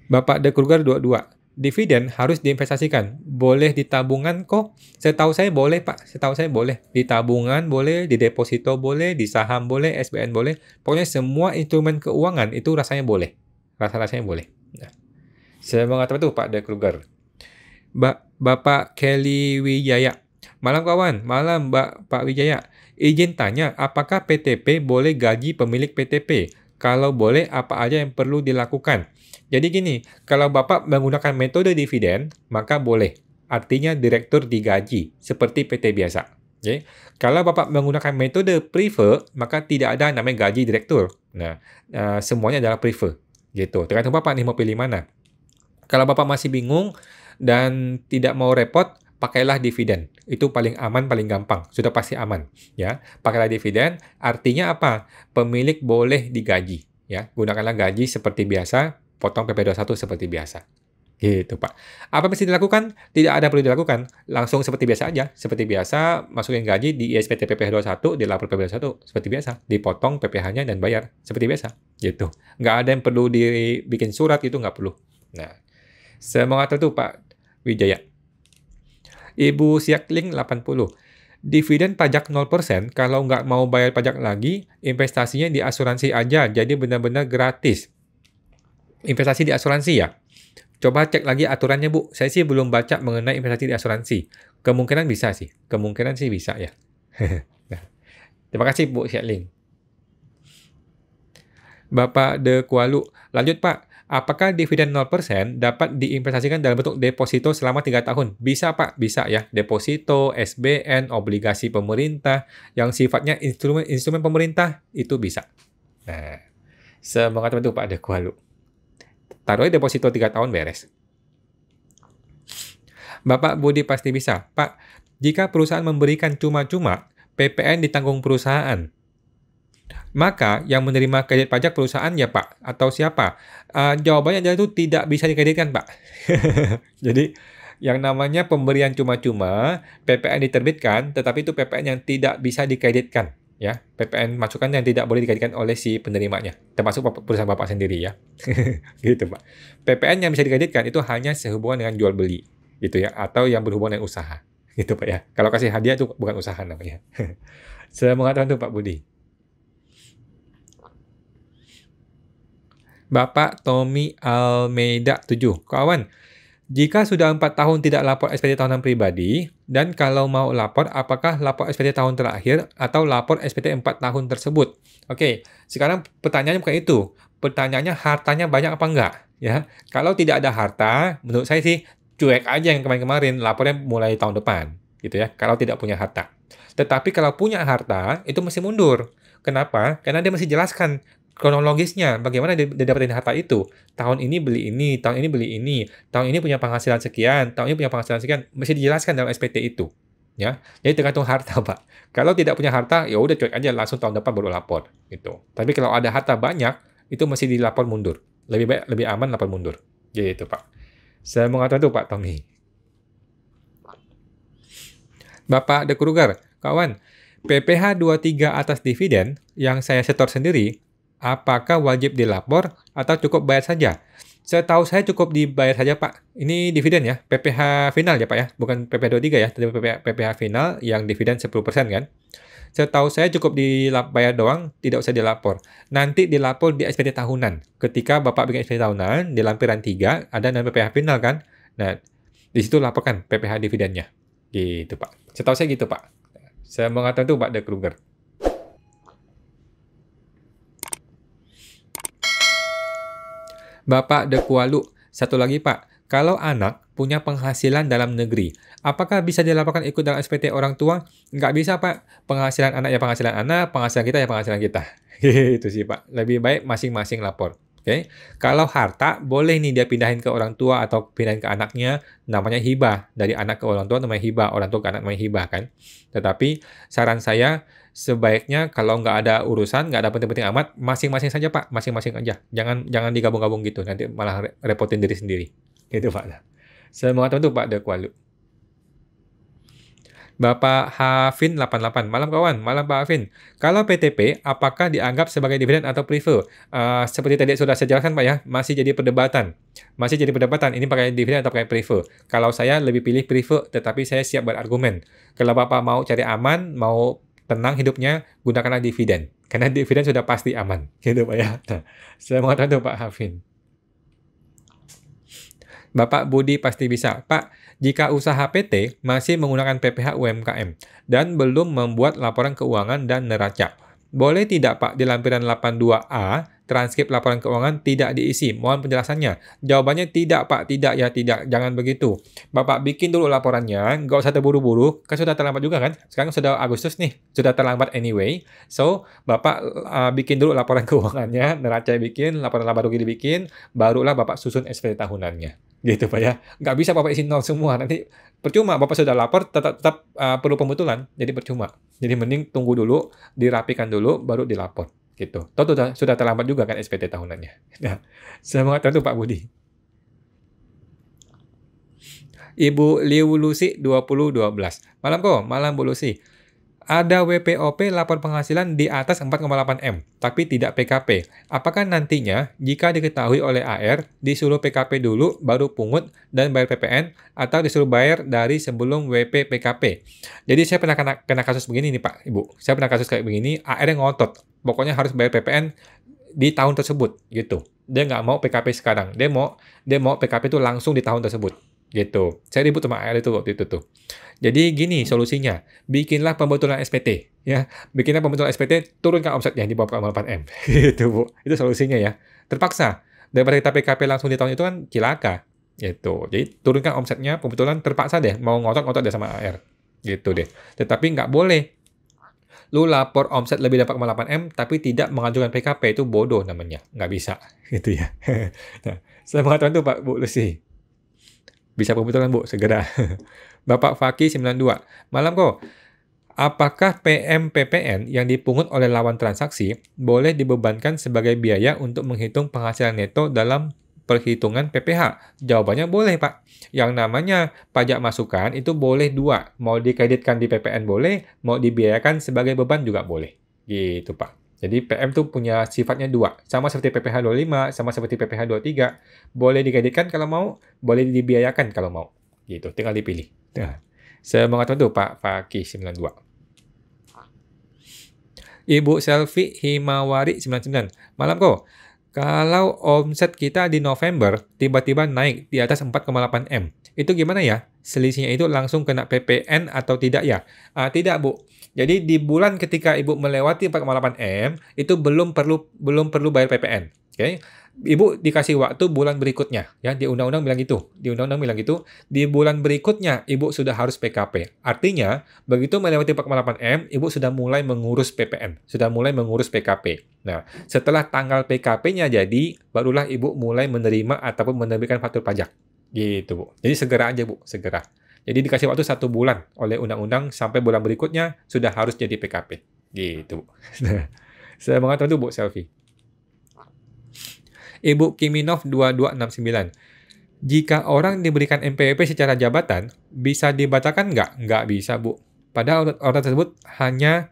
Bapak De Kruger 22. Dividen harus diinvestasikan. Boleh di tabungan kok? Setahu saya boleh, Pak. Setahu saya boleh. Di tabungan boleh, di deposito boleh, di saham boleh, SBN boleh. Pokoknya semua instrumen keuangan itu rasanya boleh. Rasa-rasanya boleh. Nah, saya mau kata tuh Pak De Kruger. Bapak Kelly Wijaya. Malam kawan, malam Pak Wijaya. Izin tanya, apakah PTP boleh gaji pemilik PTP? Kalau boleh, apa aja yang perlu dilakukan? Jadi gini, kalau Bapak menggunakan metode dividen, maka boleh. Artinya direktur digaji, seperti PT biasa. Okay? Kalau Bapak menggunakan metode prefer, maka tidak ada namanya gaji direktur. Nah, semuanya adalah prefer. Gitu. Tergantung Bapak nih mau pilih mana. Kalau Bapak masih bingung dan tidak mau repot, pakailah dividen. Itu paling aman, paling gampang. Sudah pasti aman. Ya, pakailah dividen. Artinya apa? Pemilik boleh digaji. Ya, gunakanlah gaji seperti biasa. Potong PP21 seperti biasa. Gitu, Pak. Apa mesti dilakukan? Tidak ada perlu dilakukan. Langsung seperti biasa aja. Seperti biasa, masukin gaji di ISPT PPh21, dilapor PP21, seperti biasa. Dipotong PPh-nya dan bayar. Seperti biasa. Gitu. Nggak ada yang perlu dibikin surat, itu nggak perlu. Nah, semangat itu Pak Wijaya. Ibu Siakling 80. Dividen pajak 0%, kalau nggak mau bayar pajak lagi, investasinya di asuransi aja, jadi benar-benar gratis. Investasi di asuransi ya? Coba cek lagi aturannya Bu. Saya sih belum baca mengenai investasi di asuransi. Kemungkinan bisa sih. Kemungkinan sih bisa ya. Nah, terima kasih Bu Siakling. Bapak De Kualu. Lanjut Pak. Apakah dividen 0% dapat diinvestasikan dalam bentuk deposito selama 3 tahun? Bisa Pak, bisa ya. Deposito, SBN, obligasi pemerintah, yang sifatnya instrumen pemerintah, itu bisa. Nah, semangat itu Pak De Kualu. Taruhnya deposito 3 tahun beres. Bapak Budi pasti bisa. Pak, jika perusahaan memberikan cuma-cuma, PPN ditanggung perusahaan. Maka yang menerima kredit pajak perusahaan ya Pak? Atau siapa? Jawabannya adalah itu tidak bisa dikreditkan Pak. Jadi yang namanya pemberian cuma-cuma, PPN diterbitkan, tetapi itu PPN yang tidak bisa dikreditkan. Ya, PPN masukan yang tidak boleh dikreditkan oleh si penerimanya, termasuk perusahaan Bapak sendiri ya. Gitu Pak. PPN yang bisa dikreditkan itu hanya sehubungan dengan jual beli, gitu ya, atau yang berhubungan dengan usaha. Gitu Pak ya. Kalau kasih hadiah itu bukan usaha namanya. Saya mengatakan itu Pak Budi. Bapak Tommy Almeida 7. Kawan, jika sudah 4 tahun tidak lapor SPT tahunan pribadi, dan kalau mau lapor, apakah lapor SPT tahun terakhir atau lapor SPT 4 tahun tersebut? Oke, sekarang pertanyaannya bukan itu. Pertanyaannya hartanya banyak apa enggak? Ya, kalau tidak ada harta, menurut saya sih cuek aja yang kemarin-kemarin, lapornya mulai tahun depan. Gitu ya, kalau tidak punya harta. Tetapi kalau punya harta, itu mesti mundur. Kenapa? Karena dia mesti jelaskan kronologisnya, bagaimana dia dapetin harta itu. Tahun ini beli ini, tahun ini beli ini, tahun ini punya penghasilan sekian, tahun ini punya penghasilan sekian, mesti dijelaskan dalam SPT itu. Ya, jadi tergantung harta Pak. Kalau tidak punya harta, ya udah cuek aja langsung tahun depan baru lapor gitu. Tapi kalau ada harta banyak, itu mesti dilapor mundur. Lebih baik, lebih aman lapor mundur. Gitu Pak. Saya mengatakan itu Pak Tommy. Bapak De Kruger, kawan, PPh 23 atas dividen yang saya setor sendiri, apakah wajib dilapor atau cukup bayar saja? Setahu saya cukup dibayar saja, Pak. Ini dividen ya, PPh final ya, Pak ya. Bukan PPh 23 ya, tapi PPh final yang dividen 10% kan. Setahu saya cukup dibayar doang, tidak usah dilapor. Nanti dilapor di SPT tahunan. Ketika Bapak bikin SPT tahunan, di lampiran 3 ada nama PPh final kan. Nah, di situ laporkan PPh dividennya. Gitu, Pak. Setahu saya gitu, Pak. Saya mengatakan itu Pak De Kruger. Bapak De Kualu, satu lagi Pak, kalau anak punya penghasilan dalam negeri, apakah bisa dilaporkan ikut dalam SPT orang tua? Nggak bisa Pak, penghasilan anak ya penghasilan anak, penghasilan kita ya penghasilan kita. Gitu sih Pak, lebih baik masing-masing lapor. Oke, kalau harta boleh nih dia pindahin ke orang tua atau pindahin ke anaknya, namanya hibah. Dari anak ke orang tua namanya hibah, orang tua ke anak namanya hibah kan. Tetapi saran saya sebaiknya kalau nggak ada urusan, nggak ada penting-penting amat, masing-masing saja Pak, masing-masing aja. Jangan digabung-gabung gitu, nanti malah repotin diri sendiri. Gitu Pak. Semoga teman-teman Pak De Kualu. Bapak Hafin 88. Malam kawan, malam Pak Hafin. Kalau PTP, apakah dianggap sebagai dividen atau prefer? Seperti tadi sudah saya jelaskan Pak ya, masih jadi perdebatan. Masih jadi perdebatan, ini pakai dividen atau pakai prefer. Kalau saya lebih pilih prefer, tetapi saya siap berargumen. Kalau Bapak mau cari aman, mau tenang hidupnya, gunakanlah dividen. Karena dividen sudah pasti aman. Gitu Pak ya. Nah, saya mengatakan itu Pak Hafin. Bapak Budi pasti bisa. Pak, jika usaha PT masih menggunakan PPh UMKM dan belum membuat laporan keuangan dan neraca, boleh tidak Pak di lampiran 82A transkrip laporan keuangan tidak diisi? Mohon penjelasannya. Jawabannya tidak Pak, tidak ya tidak. Jangan begitu. Bapak bikin dulu laporannya, nggak usah terburu-buru, kan sudah terlambat juga kan? Sekarang sudah Agustus nih, sudah terlambat anyway. So, Bapak bikin dulu laporan keuangannya, neraca bikin, laporan laba rugi dibikin, barulah Bapak susun SPT tahunannya. Gitu Pak ya. Nggak bisa Bapak isi nol semua, nanti percuma. Bapak sudah lapor, tetap perlu pembetulan, jadi percuma. Jadi mending tunggu dulu, dirapikan dulu, baru dilapor. Gitu. Toh sudah terlambat juga kan SPT tahunannya. Nah, semangat itu Pak Budi. Ibu Liu Lucy 2012. Malam kok, malam Bu Lucy. Ada WPOP lapor penghasilan di atas 4,8 M, tapi tidak PKP. Apakah nantinya, jika diketahui oleh AR, disuruh PKP dulu, baru pungut dan bayar PPN, atau disuruh bayar dari sebelum WP PKP? Jadi saya pernah kena kasus begini nih Pak, Ibu. Saya pernah kasus kayak begini, AR yang ngotot. Pokoknya harus bayar PPN di tahun tersebut, gitu. Dia nggak mau PKP sekarang. Dia mau PKP itu langsung di tahun tersebut. Gitu. Saya ribut sama AR itu waktu itu tuh. Jadi gini solusinya, bikinlah pembetulan SPT ya. Bikinlah pembetulan SPT, turunkan omsetnya di bawah 4,8 M. Gitu, Bu. Itu solusinya ya. Terpaksa. Daripada kita PKP langsung di tahun itu kan cilaka. Gitu. Jadi turunkan omsetnya, pembetulan terpaksa deh mau ngotot-ngotot deh sama AR. Gitu deh. Tetapi nggak boleh. Lu lapor omset lebih dari 4,8 M tapi tidak mengajukan PKP, itu bodoh namanya. Nggak bisa. Gitu ya. Nah, saya mengatakan itu Pak Bu Lucy. Bisa pembetulan Bu, segera. Bapak Faki 92. Malam kok. Apakah PMPPN yang dipungut oleh lawan transaksi boleh dibebankan sebagai biaya untuk menghitung penghasilan neto dalam perhitungan PPh? Jawabannya boleh Pak. Yang namanya pajak masukan itu boleh dua. Mau dikreditkan di PPN boleh, mau dibiayakan sebagai beban juga boleh. Gitu Pak. Jadi PM tuh punya sifatnya dua. Sama seperti PPh 25, sama seperti PPh 23. Boleh dikreditkan kalau mau, boleh dibiayakan kalau mau. Gitu, tinggal dipilih. Nah, saya mengatakan tuh Pak Fakih 92. Ibu Selvi Himawari 99. Malam kok. Kalau omset kita di November tiba-tiba naik di atas 4,8 M, itu gimana ya? Selisihnya itu langsung kena PPN atau tidak ya? Tidak Bu. Jadi di bulan ketika Ibu melewati 4,8 M, itu belum perlu bayar PPN. Oke. Ibu dikasih waktu bulan berikutnya, ya di undang-undang bilang gitu. Di undang-undang bilang gitu, di bulan berikutnya Ibu sudah harus PKP. Artinya, begitu melewati 4,8 M, Ibu sudah mulai mengurus PPN, sudah mulai mengurus PKP. Nah, setelah tanggal PKP-nya jadi, barulah Ibu mulai menerima ataupun menerbitkan faktur pajak. Gitu, Bu. Jadi segera aja, Bu, segera. Jadi dikasih waktu 1 bulan oleh undang-undang sampai bulan berikutnya sudah harus jadi PKP. Gitu, Bu. Saya mengatakan itu, Bu Selfie. Ibu Kiminov 2269. Jika orang diberikan MPWP secara jabatan, bisa dibatalkan nggak? Nggak bisa, Bu. Padahal orang tersebut hanya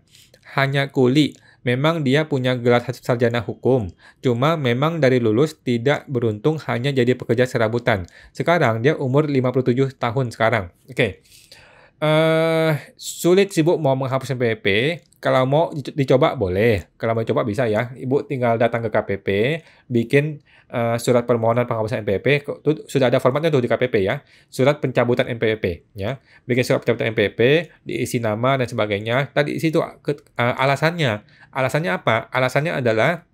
kuli, Memang dia punya gelar sarjana hukum, cuma memang dari lulus tidak beruntung hanya jadi pekerja serabutan. Sekarang dia umur 57 tahun sekarang. Oke. Sulit sih Bu mau menghapus NPWP. Kalau mau dicoba boleh. Kalau mau coba bisa ya. Ibu tinggal datang ke KPP, bikin surat permohonan penghapusan NPWP. Itu sudah ada formatnya tuh di KPP ya. Surat pencabutan NPWP ya. Bikin surat pencabutan NPWP, diisi nama dan sebagainya. Tadi isi itu alasannya. Alasannya apa? Alasannya adalah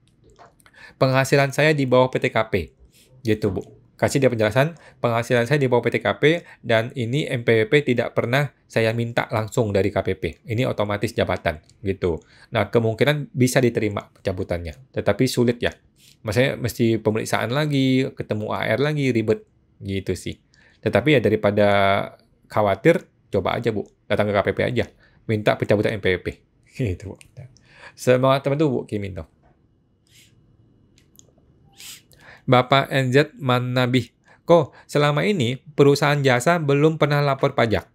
penghasilan saya di bawah PTKP. Gitu, Bu. Kasih dia penjelasan, penghasilan saya di bawah PTKP dan ini NPWP tidak pernah saya minta langsung dari KPP. Ini otomatis jabatan, gitu. Nah, kemungkinan bisa diterima pencabutannya, tetapi sulit ya. Maksudnya mesti pemeriksaan lagi, ketemu AR lagi, ribet, gitu sih. Tetapi ya daripada khawatir, coba aja Bu, datang ke KPP aja, minta pencabutan NPWP. Gitu, Bu. Semangat teman tuh Bu Kiminto. Bapak NZ Manabih. Kok selama ini perusahaan jasa belum pernah lapor pajak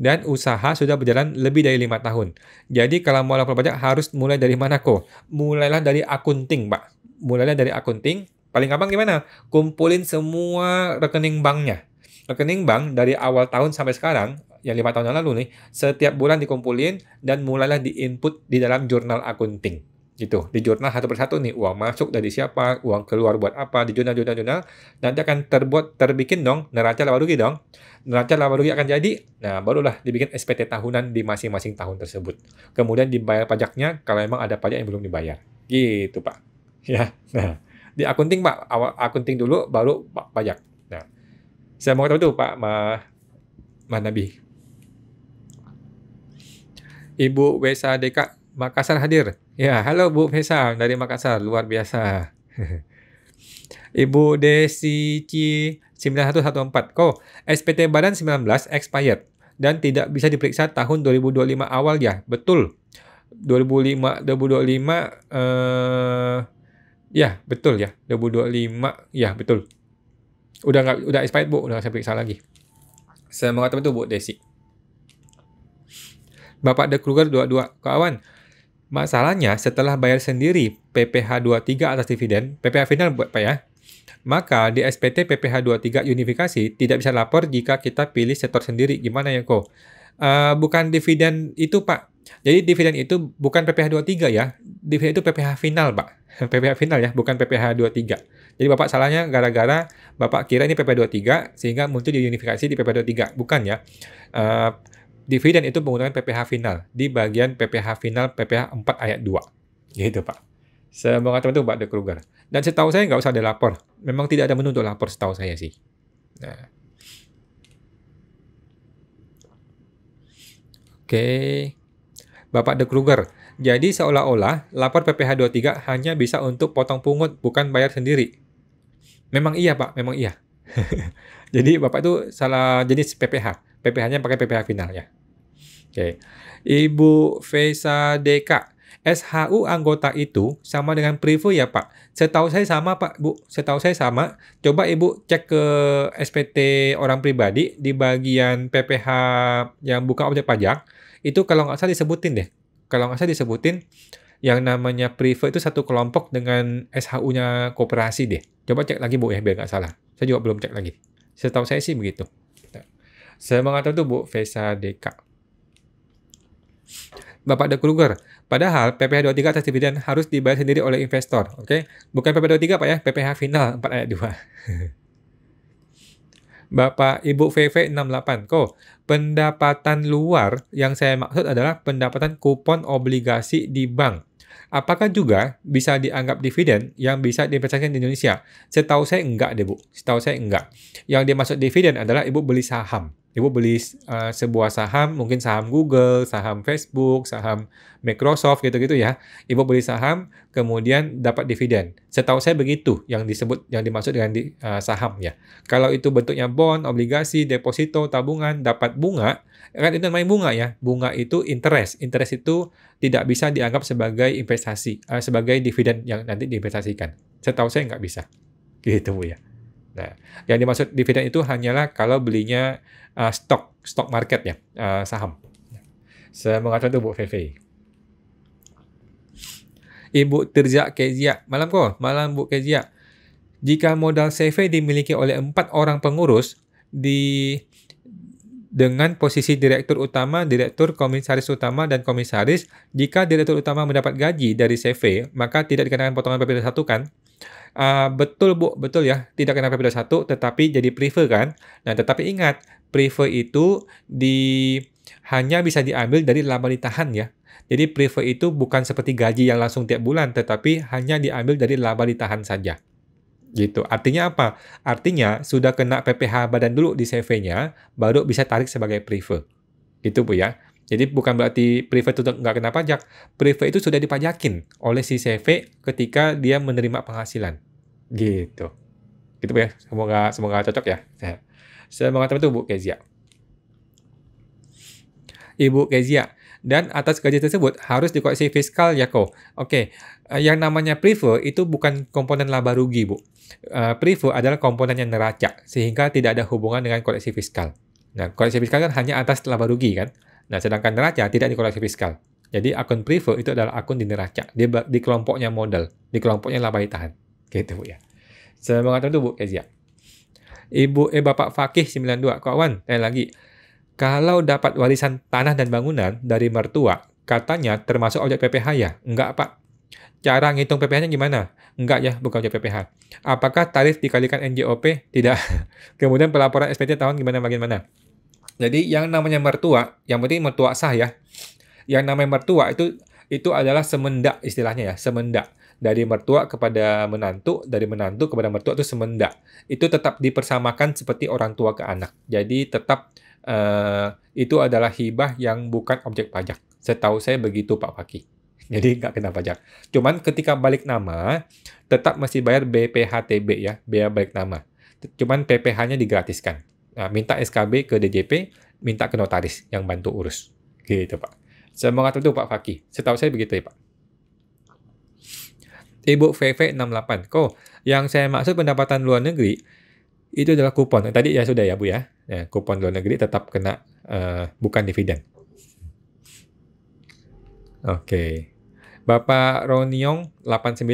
dan usaha sudah berjalan lebih dari 5 tahun. Jadi kalau mau lapor pajak harus mulai dari mana kok? Mulailah dari akunting, Pak. Mulailah dari akunting. Paling gampang gimana? Kumpulin semua rekening banknya. Rekening bank dari awal tahun sampai sekarang, yang 5 tahun yang lalu nih, setiap bulan dikumpulin dan mulailah diinput di dalam jurnal akunting. Gitu, di jurnal satu persatu nih, uang masuk dari siapa, uang keluar buat apa, di jurnal, nanti akan terbikin dong, neraca laba rugi dong. Neraca laba rugi akan jadi, nah barulah dibikin SPT tahunan di masing-masing tahun tersebut. Kemudian dibayar pajaknya kalau memang ada pajak yang belum dibayar. Gitu, Pak. Ya, nah, di akunting, Pak, awal akunting dulu, baru pajak. Nah, saya mau tahu tuh, Pak Nabi. Ibu Wesa Deka Makassar hadir. Ya, halo Bu Vesa dari Makassar, luar biasa. Ibu Desi Ci 9114. Kok SPT Badan 19 expired dan tidak bisa diperiksa tahun 2025 awal ya? Betul. 2025 ya, betul ya. 2025 ya, betul. Udah expired Bu, udah nggak saya periksa lagi. Semangat itu Bu Desi. Bapak De Kruger 22. Kawan, masalahnya setelah bayar sendiri PPh 23 atas dividen, PPh final buat Pak ya, maka di SPT PPh 23 unifikasi tidak bisa lapor jika kita pilih sektor sendiri. Gimana ya kok? Bukan dividen itu Pak. Jadi dividen itu bukan PPh 23 ya. Dividen itu PPh final Pak. PPh final ya, bukan PPh 23. Jadi Bapak salahnya gara-gara Bapak kira ini PPh 23 sehingga muncul di unifikasi di PPh 23. Bukan ya. Dividen itu menggunakan PPh final di bagian PPh final PPh 4 ayat 2. Gitu, Pak. Semoga teman-teman Pak De Kruger. Dan setahu saya nggak usah ada lapor. Memang tidak ada menu untuk lapor setahu saya sih. Nah. Oke. Bapak De Kruger. Jadi seolah-olah lapor PPh 23 hanya bisa untuk potong pungut, bukan bayar sendiri. Memang iya, Pak. Memang iya. Jadi Bapak itu salah jenis PPh. PPh-nya pakai PPh final ya. Oke. Ibu Vesa Deka. SHU anggota itu sama dengan Privo ya Pak? Setahu saya sama Pak, Bu. Setahu saya sama. Coba Ibu cek ke SPT orang pribadi di bagian PPh yang bukan objek pajak. Itu kalau nggak salah disebutin deh. Kalau nggak salah disebutin yang namanya Privo itu satu kelompok dengan SHU-nya koperasi deh. Coba cek lagi Bu ya, biar nggak salah. Saya juga belum cek lagi. Setahu saya sih begitu. Semangat itu Bu Vesa Deka. Bapak De Kruger, padahal PPh 23 atas dividen harus dibayar sendiri oleh investor, oke? Bukan PPh 23 Pak ya, PPh final 4 ayat 2. Bapak Ibu VV 68, kok pendapatan luar yang saya maksud adalah pendapatan kupon obligasi di bank. Apakah juga bisa dianggap dividen yang bisa diinvestasikan di Indonesia? Setahu saya enggak deh Bu, setahu saya enggak. Yang dimaksud dividen adalah Ibu beli saham. Ibu beli sebuah saham, mungkin saham Google, saham Facebook, saham Microsoft gitu-gitu ya. Ibu beli saham, kemudian dapat dividen. Setahu saya begitu yang dimaksud dengan saham ya. Kalau itu bentuknya bond, obligasi, deposito, tabungan, dapat bunga, kan itu namanya bunga ya. Bunga itu interest. Interest itu tidak bisa dianggap sebagai investasi, sebagai dividen yang nanti diinvestasikan. Setahu saya nggak bisa. Gitu Bu ya. Nah, yang dimaksud dividen itu hanyalah kalau belinya stock market ya, saham. Semoga itu Bu VV. Ibu Tirza Kezia. Malam kok? Malam Bu Kezia. Jika modal CV dimiliki oleh 4 orang pengurus dengan posisi direktur utama, direktur, komisaris utama, dan komisaris, jika direktur utama mendapat gaji dari CV, maka tidak dikenakan potongan PP21 kan? Betul Bu, betul ya. Tidak kena PP21, tetapi jadi prefer kan? Nah, tetapi ingat, prefer itu hanya bisa diambil dari laba ditahan ya. Jadi prefer itu bukan seperti gaji yang langsung tiap bulan, tetapi hanya diambil dari laba ditahan saja. Gitu. Artinya apa? Artinya sudah kena PPh badan dulu di CV-nya, baru bisa tarik sebagai prefer. Gitu Bu ya. Jadi bukan berarti prefer itu nggak kena pajak. Prefer itu sudah dipajakin oleh si CV ketika dia menerima penghasilan. Gitu. Gitu Bu ya. Semoga cocok ya. Semoga teman-teman Bu Kezia. Ibu Kezia. Dan atas gaji tersebut harus dikoreksi fiskal ya kok. Oke. Yang namanya prefer itu bukan komponen laba rugi Bu. Prefer adalah komponen yang neraca, sehingga tidak ada hubungan dengan koreksi fiskal. Nah, koreksi fiskal kan hanya atas laba rugi kan? Nah, sedangkan neraca tidak dikoreksi fiskal. Jadi akun prefer itu adalah akun di neraca, di kelompoknya modal, di kelompoknya laba ditahan. Gitu Bu ya. Semangat itu Bu Kezia. Bapak Fakih 92, kawan, tanya lagi. Kalau dapat warisan tanah dan bangunan dari mertua, katanya termasuk objek PPh ya? Enggak, Pak. Cara ngitung PPh-nya gimana? Enggak ya, bukan objek PPh. Apakah tarif dikalikan NJOP? Tidak. Kemudian pelaporan SPT tahun bagaimana? Jadi yang namanya mertua, yang penting mertua sah ya. Yang namanya mertua itu adalah semendak istilahnya ya, semendak. Dari mertua kepada menantu, dari menantu kepada mertua itu semendak. Itu tetap dipersamakan seperti orang tua ke anak. Jadi tetap itu adalah hibah yang bukan objek pajak. Setahu saya begitu Pak Fakih. Jadi nggak kena pajak. Cuman ketika balik nama, tetap masih bayar BPHTB ya, biaya balik nama. Cuman PPh-nya digratiskan. Nah, minta SKB ke DJP, minta ke notaris yang bantu urus. Gitu Pak. Semangat itu Pak Fakih. Setahu saya begitu ya Pak. Ibu VV68. Kok yang saya maksud pendapatan luar negeri itu adalah kupon. Tadi ya sudah ya Bu ya. Ya, kupon luar negeri tetap kena bukan dividen. Oke. Bapak Roniong 89.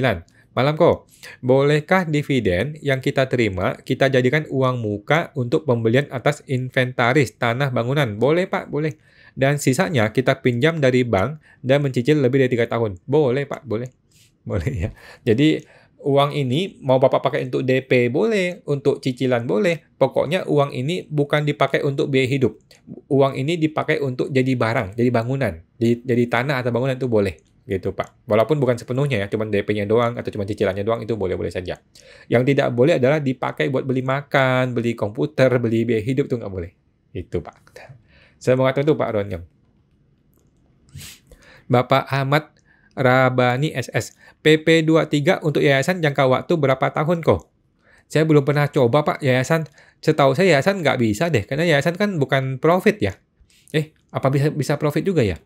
Malam kok. Bolehkah dividen yang kita terima kita jadikan uang muka untuk pembelian atas inventaris tanah bangunan? Boleh Pak, boleh. Dan sisanya kita pinjam dari bank dan mencicil lebih dari 3 tahun. Boleh Pak, boleh. Boleh ya. Jadi uang ini mau Bapak pakai untuk DP boleh, untuk cicilan boleh. Pokoknya uang ini bukan dipakai untuk biaya hidup. Uang ini dipakai untuk jadi barang, jadi bangunan, jadi tanah atau bangunan itu boleh. Gitu Pak. Walaupun bukan sepenuhnya ya, cuma DP-nya doang atau cuma cicilannya doang itu boleh-boleh saja. Yang tidak boleh adalah dipakai buat beli makan, beli komputer, beli biaya hidup itu nggak boleh. Itu Pak. Saya mengatakan itu Pak Ronyong. Bapak Ahmad Rabani SS. PP 23 untuk yayasan jangka waktu berapa tahun kok? Saya belum pernah coba Pak yayasan. Setahu saya yayasan nggak bisa deh, karena yayasan kan bukan profit ya. Apa bisa profit juga ya?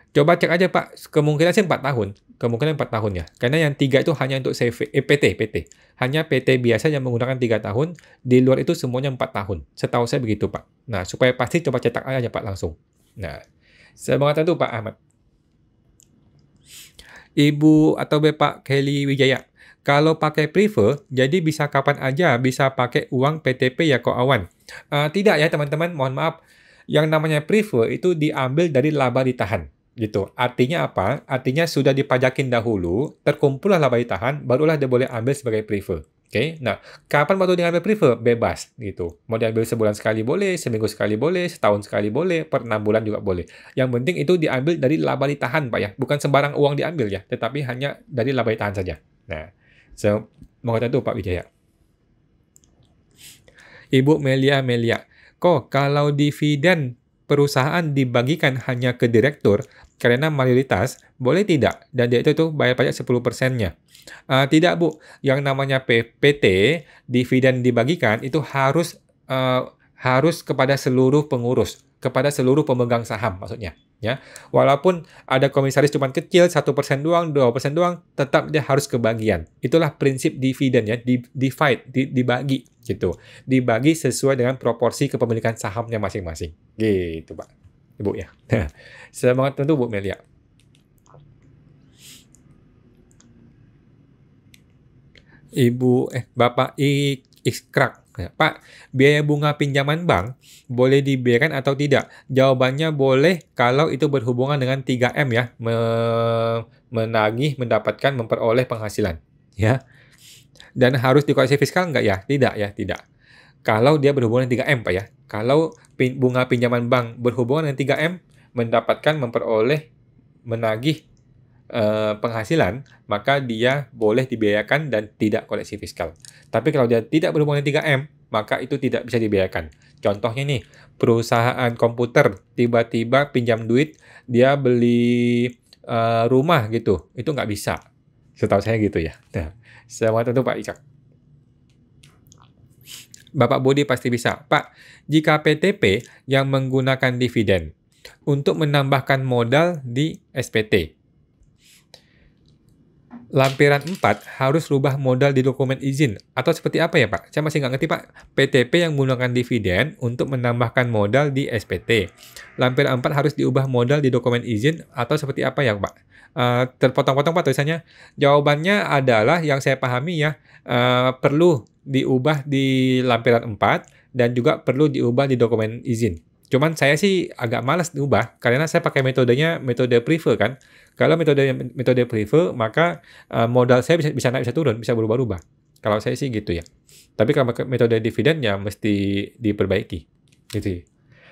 Coba cek aja Pak, kemungkinan sih 4 tahun. Kemungkinan 4 tahun ya. Karena yang 3 itu hanya untuk PT. Hanya PT biasa yang menggunakan 3 tahun, di luar itu semuanya 4 tahun. Setahu saya begitu Pak. Nah, supaya pasti coba cetak aja Pak langsung. Nah, saya mengatakan itu Pak Ahmad. Ibu atau Bapak Kelly Wijaya. Kalau pakai prefer, jadi bisa kapan aja bisa pakai uang PTP ya kok Awan. Tidak ya teman-teman, mohon maaf. Yang namanya prefer itu diambil dari laba ditahan. Gitu. Artinya apa? Artinya sudah dipajakin dahulu, terkumpullah laba ditahan, barulah dia boleh ambil sebagai prefer. Oke. Nah, kapan baru diambil prefer? Bebas gitu. Mau diambil sebulan sekali boleh, seminggu sekali boleh, setahun sekali boleh, per 6 bulan juga boleh. Yang penting itu diambil dari laba ditahan, Pak ya. Bukan sembarang uang diambil ya, tetapi hanya dari laba ditahan saja. Nah, mau kata itu Pak Wijaya. Ibu Melia. Kok kalau dividen perusahaan dibagikan hanya ke direktur karena mayoritas, boleh tidak? Dan dia itu bayar pajak 10%-nya. Tidak Bu, yang namanya PT, dividen dibagikan itu harus kepada seluruh pengurus, kepada seluruh pemegang saham maksudnya. Ya, walaupun ada komisaris cuma kecil 1% doang, 2% doang, tetap dia harus kebagian. Itulah prinsip dividen ya, dibagi gitu. Dibagi sesuai dengan proporsi kepemilikan sahamnya masing-masing. Gitu, Pak. Ibu ya. Semangat tentu Bu Melia. Bapak Iskrak. Ya, Pak, biaya bunga pinjaman bank boleh dibayarkan atau tidak? Jawabannya boleh kalau itu berhubungan dengan 3M ya, menagih, mendapatkan, memperoleh penghasilan. Ya. Dan harus dikoreksi fiskal enggak ya? Tidak ya, tidak. Kalau dia berhubungan dengan 3M, Pak ya. Kalau bunga pinjaman bank berhubungan dengan 3M, mendapatkan, memperoleh, menagih penghasilan, maka dia boleh dibiayakan dan tidak koleksi fiskal. Tapi kalau dia tidak berhubungan dengan 3M, maka itu tidak bisa dibiayakan. Contohnya nih, perusahaan komputer tiba-tiba pinjam duit, dia beli rumah gitu, itu nggak bisa. Setahu saya gitu ya. Nah, semua tentu Pak Icak. Bapak Budi pasti bisa. Pak, jika PTP yang menggunakan dividen untuk menambahkan modal di SPT, lampiran 4 harus rubah modal di dokumen izin atau seperti apa ya Pak? Saya masih nggak ngerti Pak. PTP yang menggunakan dividen untuk menambahkan modal di SPT. Lampiran 4 harus diubah modal di dokumen izin atau seperti apa ya Pak? Terpotong-potong Pak tulisannya. Jawabannya adalah yang saya pahami ya, perlu diubah di lampiran 4 dan juga perlu diubah di dokumen izin. Cuman saya sih agak malas diubah karena saya pakai metode prefer kan. Kalau metode prefer maka modal saya bisa naik bisa turun, bisa berubah-ubah. Kalau saya sih gitu ya. Tapi kalau metode dividen ya mesti diperbaiki. Gitu.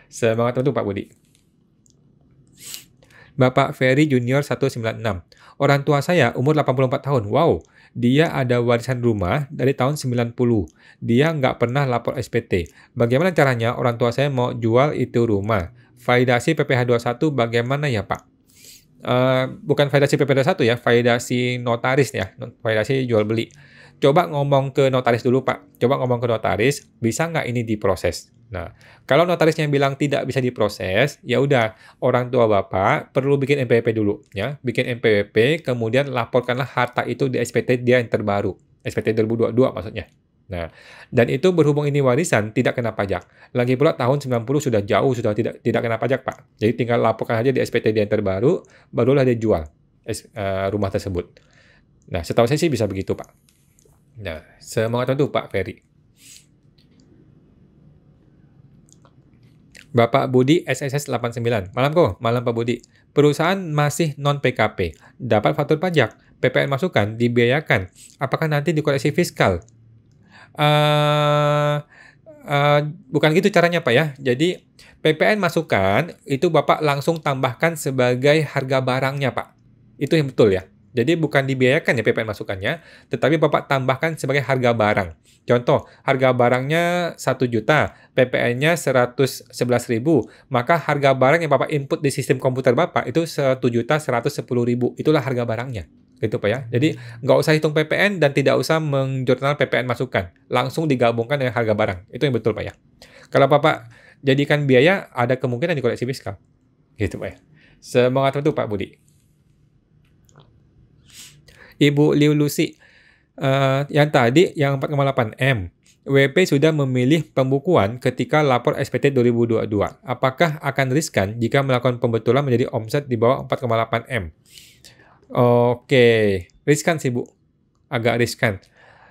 Semangat untuk Pak Budi. Bapak Ferry Junior 196. Orang tua saya umur 84 tahun. Wow, dia ada warisan rumah dari tahun 90. Dia nggak pernah lapor SPT. Bagaimana caranya orang tua saya mau jual itu rumah? Validasi PPh 21 bagaimana ya Pak? Bukan validasi PPh 21 ya, validasi notaris ya, validasi jual beli. Coba ngomong ke notaris dulu Pak. Coba ngomong ke notaris, bisa nggak ini diproses? Nah, kalau notarisnya bilang tidak bisa diproses, ya udah orang tua Bapak perlu bikin NPWP dulu ya. Bikin NPWP, kemudian laporkanlah harta itu di SPT dia yang terbaru. SPT 2022 maksudnya. Nah, dan itu berhubung ini warisan tidak kena pajak. Lagi pula tahun 90 sudah jauh sudah tidak kena pajak, Pak. Jadi tinggal laporkan aja di SPT dia yang terbaru, barulah dia jual rumah tersebut. Nah, setahu saya sih bisa begitu, Pak. Nah, semangat itu Pak Ferry. Bapak Budi SSS 89. Malam kok, malam Pak Budi. Perusahaan masih non-PKP. Dapat faktur pajak. PPN masukan dibiayakan. Apakah nanti dikoreksi fiskal? Bukan gitu caranya Pak ya. Jadi PPN masukan itu Bapak langsung tambahkan sebagai harga barangnya Pak. Itu yang betul ya. Jadi bukan dibiayakan ya PPN masukannya, tetapi Bapak tambahkan sebagai harga barang. Contoh, harga barangnya 1 juta, PPN-nya 111.000, maka harga barang yang Bapak input di sistem komputer Bapak itu 1.110.000. Itulah harga barangnya. Gitu Pak ya. Jadi nggak usah hitung PPN dan tidak usah menjurnal PPN masukan. Langsung digabungkan dengan harga barang. Itu yang betul Pak ya. Kalau Bapak jadikan biaya, ada kemungkinan dikoreksi fiskal. Gitu Pak ya. Semangat untuk Pak Budi. Ibu Liu Lucy, yang tadi yang 4,8 M. WP sudah memilih pembukuan ketika lapor SPT 2022. Apakah akan riskan jika melakukan pembetulan menjadi omset di bawah 4,8 M? Oke, riskan sih Bu. Agak riskan.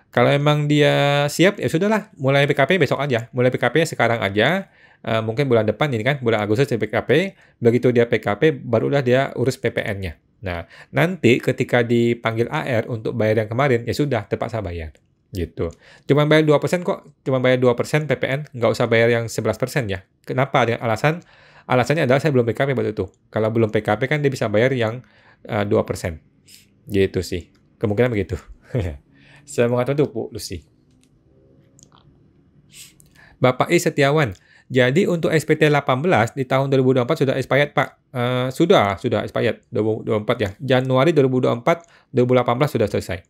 Kalau emang dia siap, ya sudahlah. Mulai PKP besok aja. Mulai PKP sekarang aja. Mungkin bulan depan ini kan, bulan Agustus dia PKP. Begitu dia PKP, barulah dia urus PPN-nya. Nah, nanti ketika dipanggil AR untuk bayar yang kemarin, ya sudah, terpaksa bayar. Gitu. Cuma bayar 2% kok. Cuma bayar 2% PPN, nggak usah bayar yang 11% ya. Kenapa? Dengan alasannya adalah saya belum PKP waktu itu. Kalau belum PKP kan dia bisa bayar yang 2%. Gitu sih. Kemungkinan begitu. Semangat untuk Bu Lucy. Bapak I Setiawan. Jadi untuk SPT 18 di tahun 2024 sudah expired Pak. Sudah expired 2024 ya. Januari 2024, 2018 sudah selesai.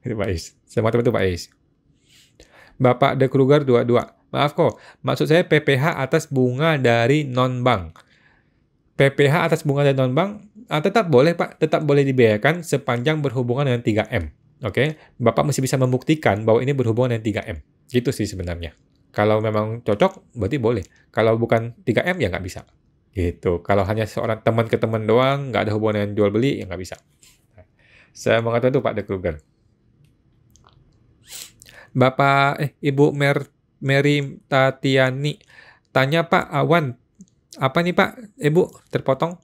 Itu Pak Is. Semangat untuk Pak Is. Bapak De Kruger 22. Maaf kok, maksud saya PPh atas bunga dari non-bank. PPh atas bunga dari non-bank tetap boleh Pak, tetap boleh dibiayakan sepanjang berhubungan dengan 3M. Oke, Bapak mesti bisa membuktikan bahwa ini berhubungan dengan 3M. Gitu sih sebenarnya. Kalau memang cocok, berarti boleh. Kalau bukan 3M, ya nggak bisa. Gitu. Kalau hanya seorang teman ke teman doang, nggak ada hubungan dengan jual beli, ya nggak bisa. Saya mengatakan itu Pak De Kruger. Ibu Mary Tatiani tanya Pak Awan, apa nih Pak? Ibu terpotong.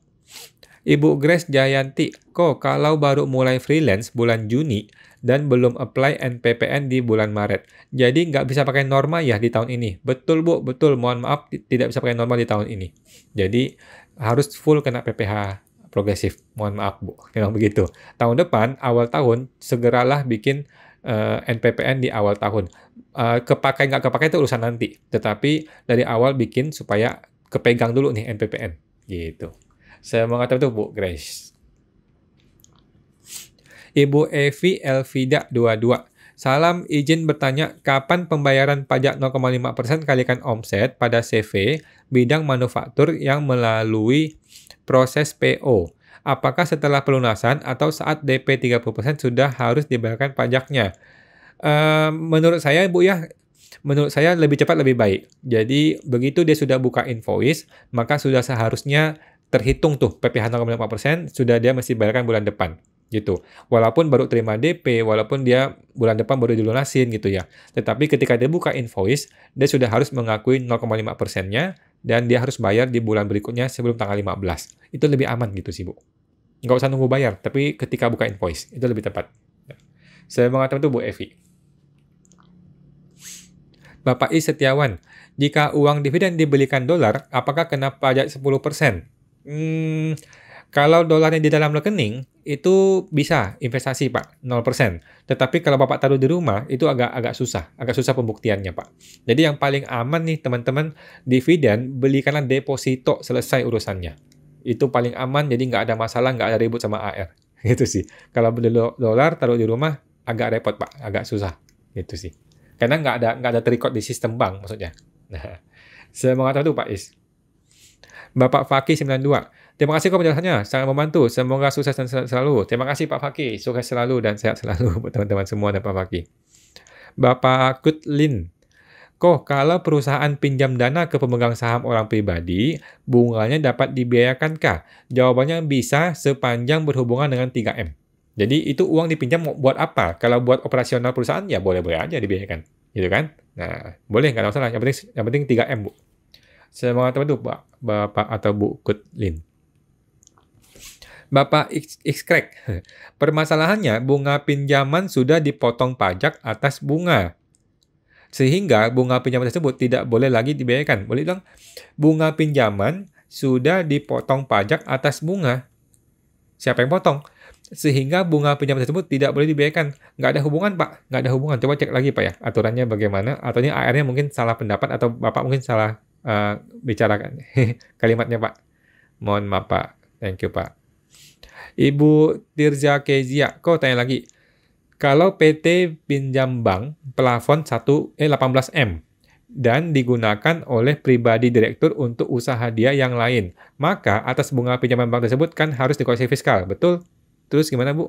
Ibu Grace Jayanti, kok kalau baru mulai freelance bulan Juni dan belum apply NPPN di bulan Maret, jadi nggak bisa pakai norma ya di tahun ini? Betul Bu, betul. Mohon maaf tidak bisa pakai norma di tahun ini. Jadi harus full kena PPh progresif. Mohon maaf Bu, memang begitu. Tahun depan, awal tahun, segeralah bikin NPPN di awal tahun. Kepakai nggak kepakai itu urusan nanti. Tetapi dari awal bikin supaya kepegang dulu nih NPPN. Gitu. Saya mengatakan itu Bu Grace. Ibu Evi Elvida 22. Salam, izin bertanya, kapan pembayaran pajak 0,5% kalikan omset pada CV bidang manufaktur yang melalui proses PO? Apakah setelah pelunasan atau saat DP 30% sudah harus dibayarkan pajaknya? Menurut saya, Bu ya, menurut saya lebih cepat lebih baik. Jadi, begitu dia sudah buka invoice, maka sudah seharusnya terhitung tuh PPh 0,5%, sudah dia mesti bayarkan bulan depan. Gitu. Walaupun baru terima DP, walaupun dia bulan depan baru dilunasin gitu ya. Tetapi ketika dia buka invoice, dia sudah harus mengakui 0,5%-nya dan dia harus bayar di bulan berikutnya sebelum tanggal 15. Itu lebih aman gitu sih, Bu. Nggak usah nunggu bayar, tapi ketika buka invoice, itu lebih tepat. Saya mengatakan itu Bu Evi. Bapak I Setiawan, jika uang dividen dibelikan dolar, apakah kena pajak 10%? Kalau dolarnya di dalam rekening, itu bisa investasi, Pak, 0%. Tetapi kalau Bapak taruh di rumah, itu agak susah pembuktiannya, Pak. Jadi yang paling aman nih, teman-teman, dividen, belikanlah deposito, selesai urusannya. Itu paling aman, jadi nggak ada masalah, nggak ada ribut sama AR. Gitu sih. Kalau beli dolar, taruh di rumah, agak repot, Pak, agak susah. Gitu sih. Karena nggak ada terrecord di sistem bank, maksudnya. Nah, saya mengatakan itu, Pak Is. Bapak Faki 92. Terima kasih kok penjelasannya, sangat membantu. Semoga sukses dan sehat selalu. Terima kasih Pak Faki, sukses selalu dan sehat selalu buat teman-teman semua dan Pak Faki. Bapak Kutlin. Kok kalau perusahaan pinjam dana ke pemegang saham orang pribadi, bunganya dapat dibiayakankah? Jawabannya bisa sepanjang berhubungan dengan 3M. Jadi itu uang dipinjam buat apa? Kalau buat operasional perusahaan ya boleh-boleh aja dibiayakan. Gitu kan? Nah, boleh, nggak ada masalah. Yang penting 3M, Bu. Saya mengatakan itu Bapak atau Bu Kutlin. Bapak X-Crack. Permasalahannya, bunga pinjaman sudah dipotong pajak atas bunga. Sehingga bunga pinjaman tersebut tidak boleh lagi dibiayakan. Boleh bilang, bunga pinjaman sudah dipotong pajak atas bunga. Siapa yang potong? Sehingga bunga pinjaman tersebut tidak boleh dibiayakan. Nggak ada hubungan, Pak. Nggak ada hubungan. Coba cek lagi, Pak ya. Aturannya bagaimana. Atau ini AR-nya mungkin salah pendapat atau Bapak mungkin salah bicarakan kalimatnya, Pak. Mohon maaf, Pak. Thank you, Pak. Ibu Tirza Kezia, kok tanya lagi. Kalau PT pinjam bank plafon 18M dan digunakan oleh pribadi direktur untuk usaha dia yang lain, maka atas bunga pinjaman bank tersebut kan harus dikoreksi fiskal, betul? Terus gimana, Bu?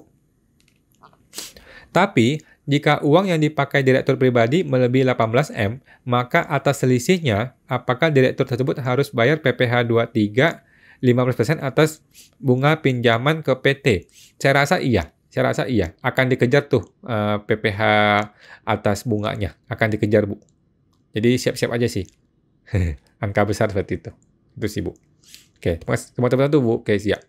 Tapi, jika uang yang dipakai direktur pribadi melebihi 18M, maka atas selisihnya, apakah direktur tersebut harus bayar PPh 23 15% atas bunga pinjaman ke PT? Saya rasa iya. Akan dikejar tuh PPh atas bunganya. Akan dikejar, Bu. Jadi siap-siap aja sih. Angka besar seperti itu. Itu sih, Bu. Oke, teman-teman tuh, Bu. Oke, siap.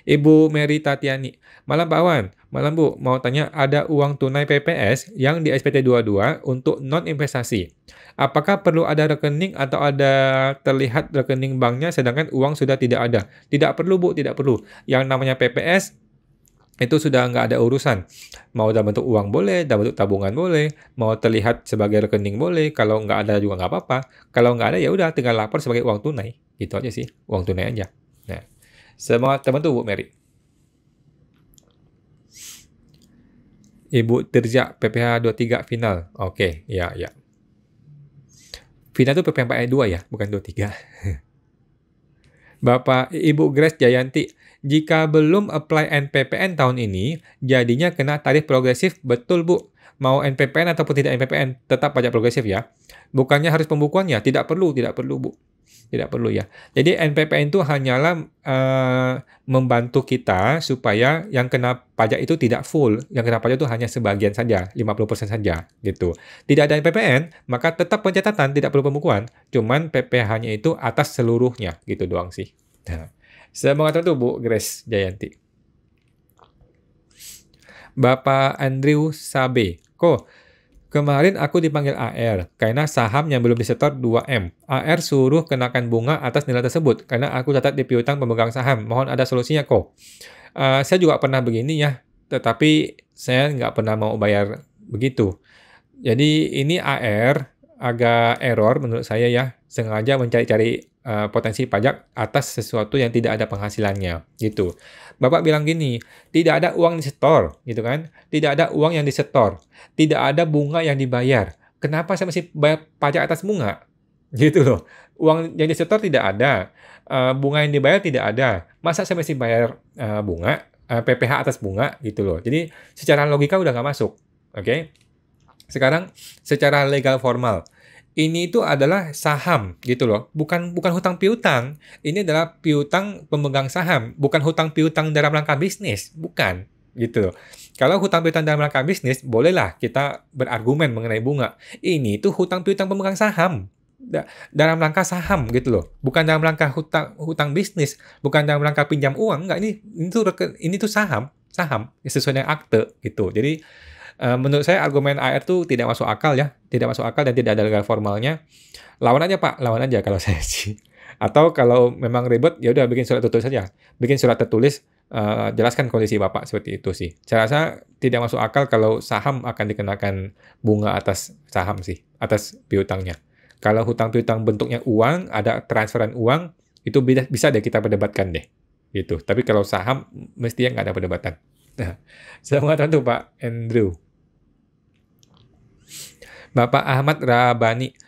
Ibu Mary Tatiani. Malam Pak Wan. Malam Bu, mau tanya ada uang tunai PPS yang di SPT 22 untuk non-investasi. Apakah perlu ada rekening atau ada terlihat rekening banknya sedangkan uang sudah tidak ada? Tidak perlu Bu, tidak perlu. Yang namanya PPS itu sudah nggak ada urusan. Mau dalam bentuk uang boleh, dalam bentuk tabungan boleh, mau terlihat sebagai rekening boleh, kalau nggak ada juga nggak apa-apa. Kalau nggak ada ya udah tinggal lapor sebagai uang tunai. Gitu aja sih, uang tunai aja. Nah. Semangat terbantu Bu Mary. Ibu Tirza, PPh 23 final. Oke, ya. Final itu PPh 42 ya, bukan 23. Bapak Ibu Grace Jayanti, jika belum apply NPPN tahun ini, jadinya kena tarif progresif, betul Bu? Mau NPPN ataupun tidak NPPN, tetap pajak progresif ya. Bukannya harus pembukuannya, tidak perlu Bu. Tidak perlu ya. Jadi NPPN itu hanyalah membantu kita supaya yang kena pajak itu tidak full. Yang kena pajak itu hanya sebagian saja, 50% saja gitu. Tidak ada NPPN, maka tetap pencatatan, tidak perlu pembukuan. Cuman PPh-nya itu atas seluruhnya, gitu doang sih. Nah, semoga itu Bu Grace Jayanti. Bapak Andrew Sabe. Kemarin aku dipanggil AR karena saham yang belum disetor 2M. AR suruh kenakan bunga atas nilai tersebut karena aku catat di piutang pemegang saham. Mohon ada solusinya kok. Saya juga pernah begini ya, tetapi saya nggak pernah mau bayar begitu. Jadi ini AR agak error menurut saya ya, sengaja mencari-cari potensi pajak atas sesuatu yang tidak ada penghasilannya gitu. Bapak bilang gini, tidak ada uang disetor gitu kan, tidak ada uang yang disetor, tidak ada bunga yang dibayar. Kenapa saya masih bayar pajak atas bunga? Gitu loh. Uang yang disetor tidak ada, bunga yang dibayar tidak ada. Masa saya masih bayar bunga, PPh atas bunga gitu loh. Jadi secara logika udah nggak masuk. Oke? Sekarang secara legal formal. Ini itu adalah saham gitu loh, bukan hutang piutang. Ini adalah piutang pemegang saham, bukan hutang piutang dalam rangka bisnis, bukan gitu loh. Kalau hutang piutang dalam rangka bisnis, bolehlah kita berargumen mengenai bunga. Ini itu hutang piutang pemegang saham. Dalam rangka saham gitu loh, bukan dalam rangka hutang bisnis, bukan dalam rangka pinjam uang, enggak, ini tuh saham sesuai dengan akte gitu. Jadi menurut saya argumen AR itu tidak masuk akal ya, tidak masuk akal dan tidak ada legal formalnya. Lawan aja Pak, lawan aja kalau saya sih. Atau kalau memang ribet, ya udah bikin surat tertulis saja. Bikin surat tertulis, jelaskan kondisi Bapak seperti itu sih. Saya rasa tidak masuk akal kalau saham akan dikenakan bunga atas saham sih, atas piutangnya. Kalau hutang piutang bentuknya uang, ada transferan uang, itu bisa deh kita perdebatkan deh. Gitu. Tapi kalau saham, mestinya nggak ada perdebatan. Nah, saya mengatakan tuh Pak Andrew. Bapak Ahmad Rabani,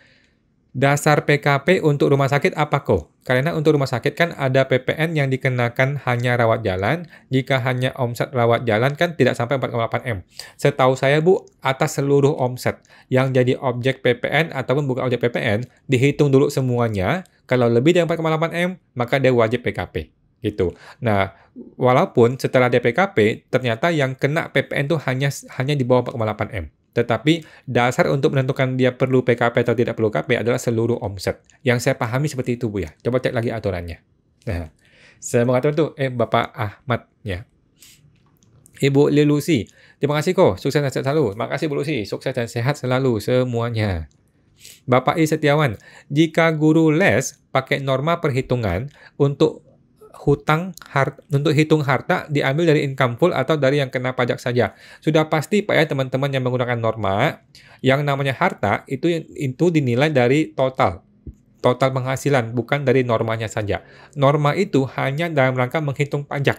dasar PKP untuk rumah sakit apa kok? Karena untuk rumah sakit kan ada PPN yang dikenakan hanya rawat jalan, jika hanya omset rawat jalan kan tidak sampai 4,8M. Setahu saya Bu, atas seluruh omset yang jadi objek PPN ataupun bukan objek PPN, dihitung dulu semuanya, kalau lebih dari 4,8M, maka dia wajib PKP. Gitu. Nah, walaupun setelah dia PKP, ternyata yang kena PPN itu hanya di bawah 4,8M. Tetapi dasar untuk menentukan dia perlu PKP atau tidak perlu KP adalah seluruh omset. Yang saya pahami seperti itu, Bu ya. Coba cek lagi aturannya. Nah, saya mengatakan tuh, Bapak Ahmad ya. Ibu Lilusi, terima kasih kok. Sukses dan sehat selalu. Terima kasih Bu Lucy. Sukses dan sehat selalu semuanya. Bapak I Setiawan, jika guru les pakai norma perhitungan untuk hitung harta diambil dari income full atau dari yang kena pajak saja. Sudah pasti Pak ya teman-teman yang menggunakan norma, yang namanya harta itu dinilai dari total penghasilan, bukan dari normanya saja. Norma itu hanya dalam rangka menghitung pajak.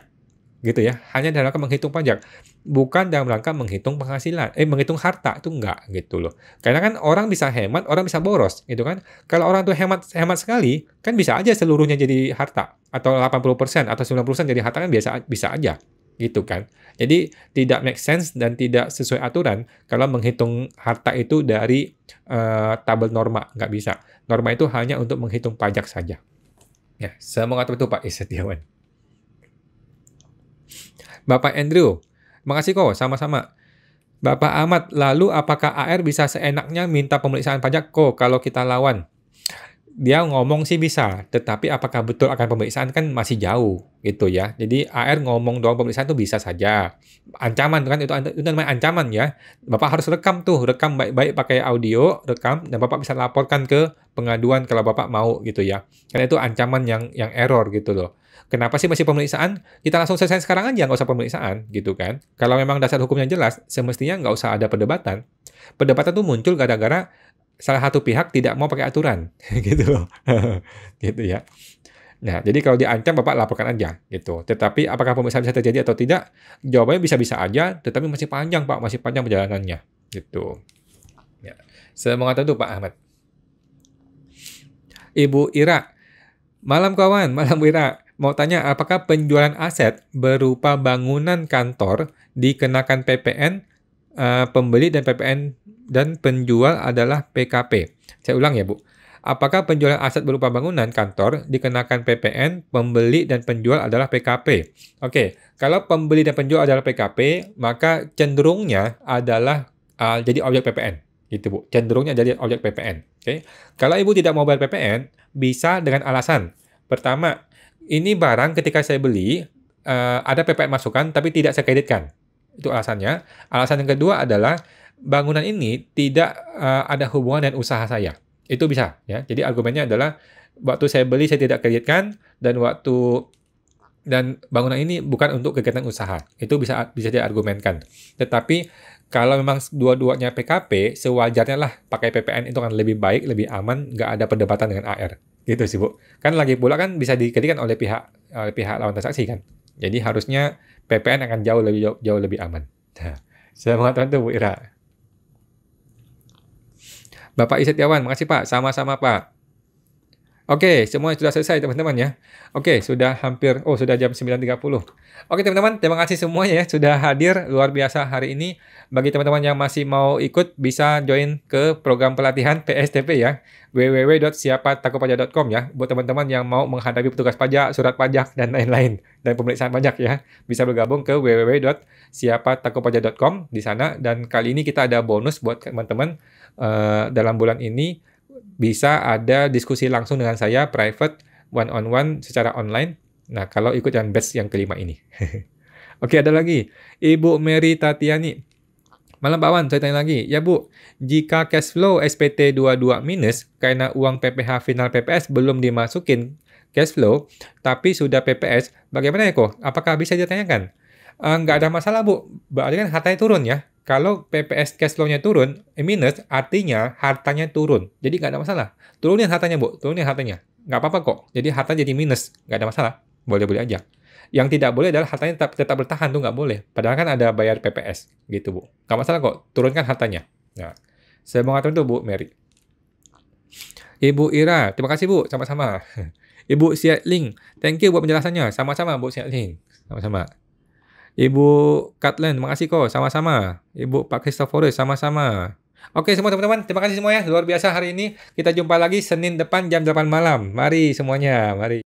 Gitu ya, hanya dalam rangka menghitung pajak, bukan dalam rangka menghitung penghasilan, menghitung harta itu enggak gitu loh. Karena kan orang bisa hemat, orang bisa boros gitu kan. Kalau orang tuh hemat sekali, kan bisa aja seluruhnya jadi harta atau 80% atau 90% jadi harta kan bisa aja gitu kan. Jadi tidak make sense dan tidak sesuai aturan kalau menghitung harta itu dari tabel norma, nggak bisa. Norma itu hanya untuk menghitung pajak saja. Ya, semoga itu Pak Setiawan. Bapak Andrew, makasih kok, sama-sama. Bapak Ahmad, lalu apakah AR bisa seenaknya minta pemeriksaan pajak kok kalau kita lawan? Dia ngomong sih bisa, tetapi apakah betul akan pemeriksaan kan masih jauh gitu ya. Jadi AR ngomong doang pemeriksaan itu bisa saja. Ancaman kan itu namanya ancaman ya. Bapak harus rekam baik-baik pakai audio, rekam dan Bapak bisa laporkan ke pengaduan kalau Bapak mau gitu ya. Karena itu ancaman yang error gitu loh. Kenapa sih masih pemeriksaan? Kita langsung selesai sekarang aja, nggak usah pemeriksaan, gitu kan. Kalau memang dasar hukumnya jelas, semestinya nggak usah ada perdebatan. Perdebatan tuh muncul gara-gara salah satu pihak tidak mau pakai aturan, gitu loh. Gitu ya. Nah, jadi kalau diancam, Bapak laporkan aja, gitu. Tetapi apakah pemeriksaan bisa terjadi atau tidak? Jawabannya bisa-bisa aja, tetapi masih panjang, Pak. Masih panjang perjalanannya, gitu. Ya. Semoga itu Pak Ahmad. Ibu Ira, malam kawan, malam Bu Ira. Mau tanya, apakah penjualan aset berupa bangunan kantor dikenakan PPN, pembeli dan PPN dan penjual adalah PKP? Saya ulang ya Bu. Apakah penjualan aset berupa bangunan kantor dikenakan PPN, pembeli dan penjual adalah PKP? Oke, kalau pembeli dan penjual adalah PKP, maka cenderungnya adalah jadi objek PPN. Gitu, Bu. Cenderungnya jadi objek PPN. Oke. Kalau Ibu tidak mau bayar PPN, bisa dengan alasan. Pertama, ini barang ketika saya beli, ada PPN masukan tapi tidak saya kreditkan. Itu alasannya. Alasan yang kedua adalah bangunan ini tidak ada hubungan dengan usaha saya. Itu bisa, ya. Jadi argumennya adalah waktu saya beli saya tidak kreditkan dan bangunan ini bukan untuk kegiatan usaha. Itu bisa diargumenkan. Tetapi kalau memang dua-duanya PKP, sewajarnya lah pakai PPN itu kan lebih baik, lebih aman, nggak ada perdebatan dengan AR. Gitu sih, Bu. Kan lagi pula kan bisa dikreditkan oleh pihak lawan transaksi kan. Jadi harusnya PPN akan jauh lebih aman. Nah, saya mengatakan itu Bu Ira. Bapak Isetiawan, makasih Pak. Sama-sama Pak. Oke, semua sudah selesai teman-teman ya. Oke, sudah jam 9.30. Oke teman-teman, terima kasih semuanya ya sudah hadir luar biasa hari ini. Bagi teman-teman yang masih mau ikut bisa join ke program pelatihan PSTP ya. www.siapatakopajak.com ya. Buat teman-teman yang mau menghadapi petugas pajak, surat pajak dan lain-lain dan pemeriksaan pajak ya. Bisa bergabung ke www.siapatakopajak.com di sana dan kali ini kita ada bonus buat teman-teman dalam bulan ini. Bisa ada diskusi langsung dengan saya, private, one-on-one, secara online. Nah, kalau ikut yang batch yang kelima ini. Oke, ada lagi. Ibu Mary Tatiani. Malam Pak Wan, saya tanya lagi. Ya Bu, jika cash flow SPT 22 minus, karena uang PPH final PPS belum dimasukin cash flow, tapi sudah PPS, bagaimana ya kok? Apakah bisa ditanyakan? Nggak ada masalah Bu, berarti kan hartanya turun ya. Kalau PPS cash flow-nya turun, minus, artinya hartanya turun. Jadi nggak ada masalah. Turunin hartanya, Bu. Turunin hartanya. Nggak apa-apa kok. Jadi harta jadi minus. Nggak ada masalah. Boleh-boleh aja. Yang tidak boleh adalah hartanya tetap bertahan. Tuh nggak boleh. Padahal kan ada bayar PPS. Gitu, Bu. Nggak masalah kok. Turunkan hartanya. Nah, saya mau ngatur itu, Bu Mary. Ibu Ira. Terima kasih, Bu. Sama-sama. Ibu Siatling. Thank you buat penjelasannya. Sama-sama, Bu Siatling. Sama-sama. Ibu Katlen, makasih kok, sama-sama. Ibu Pak Kristoforus, sama-sama. Oke semua teman-teman, terima kasih semuanya. Luar biasa hari ini. Kita jumpa lagi Senin depan jam 8 malam. Mari semuanya, mari.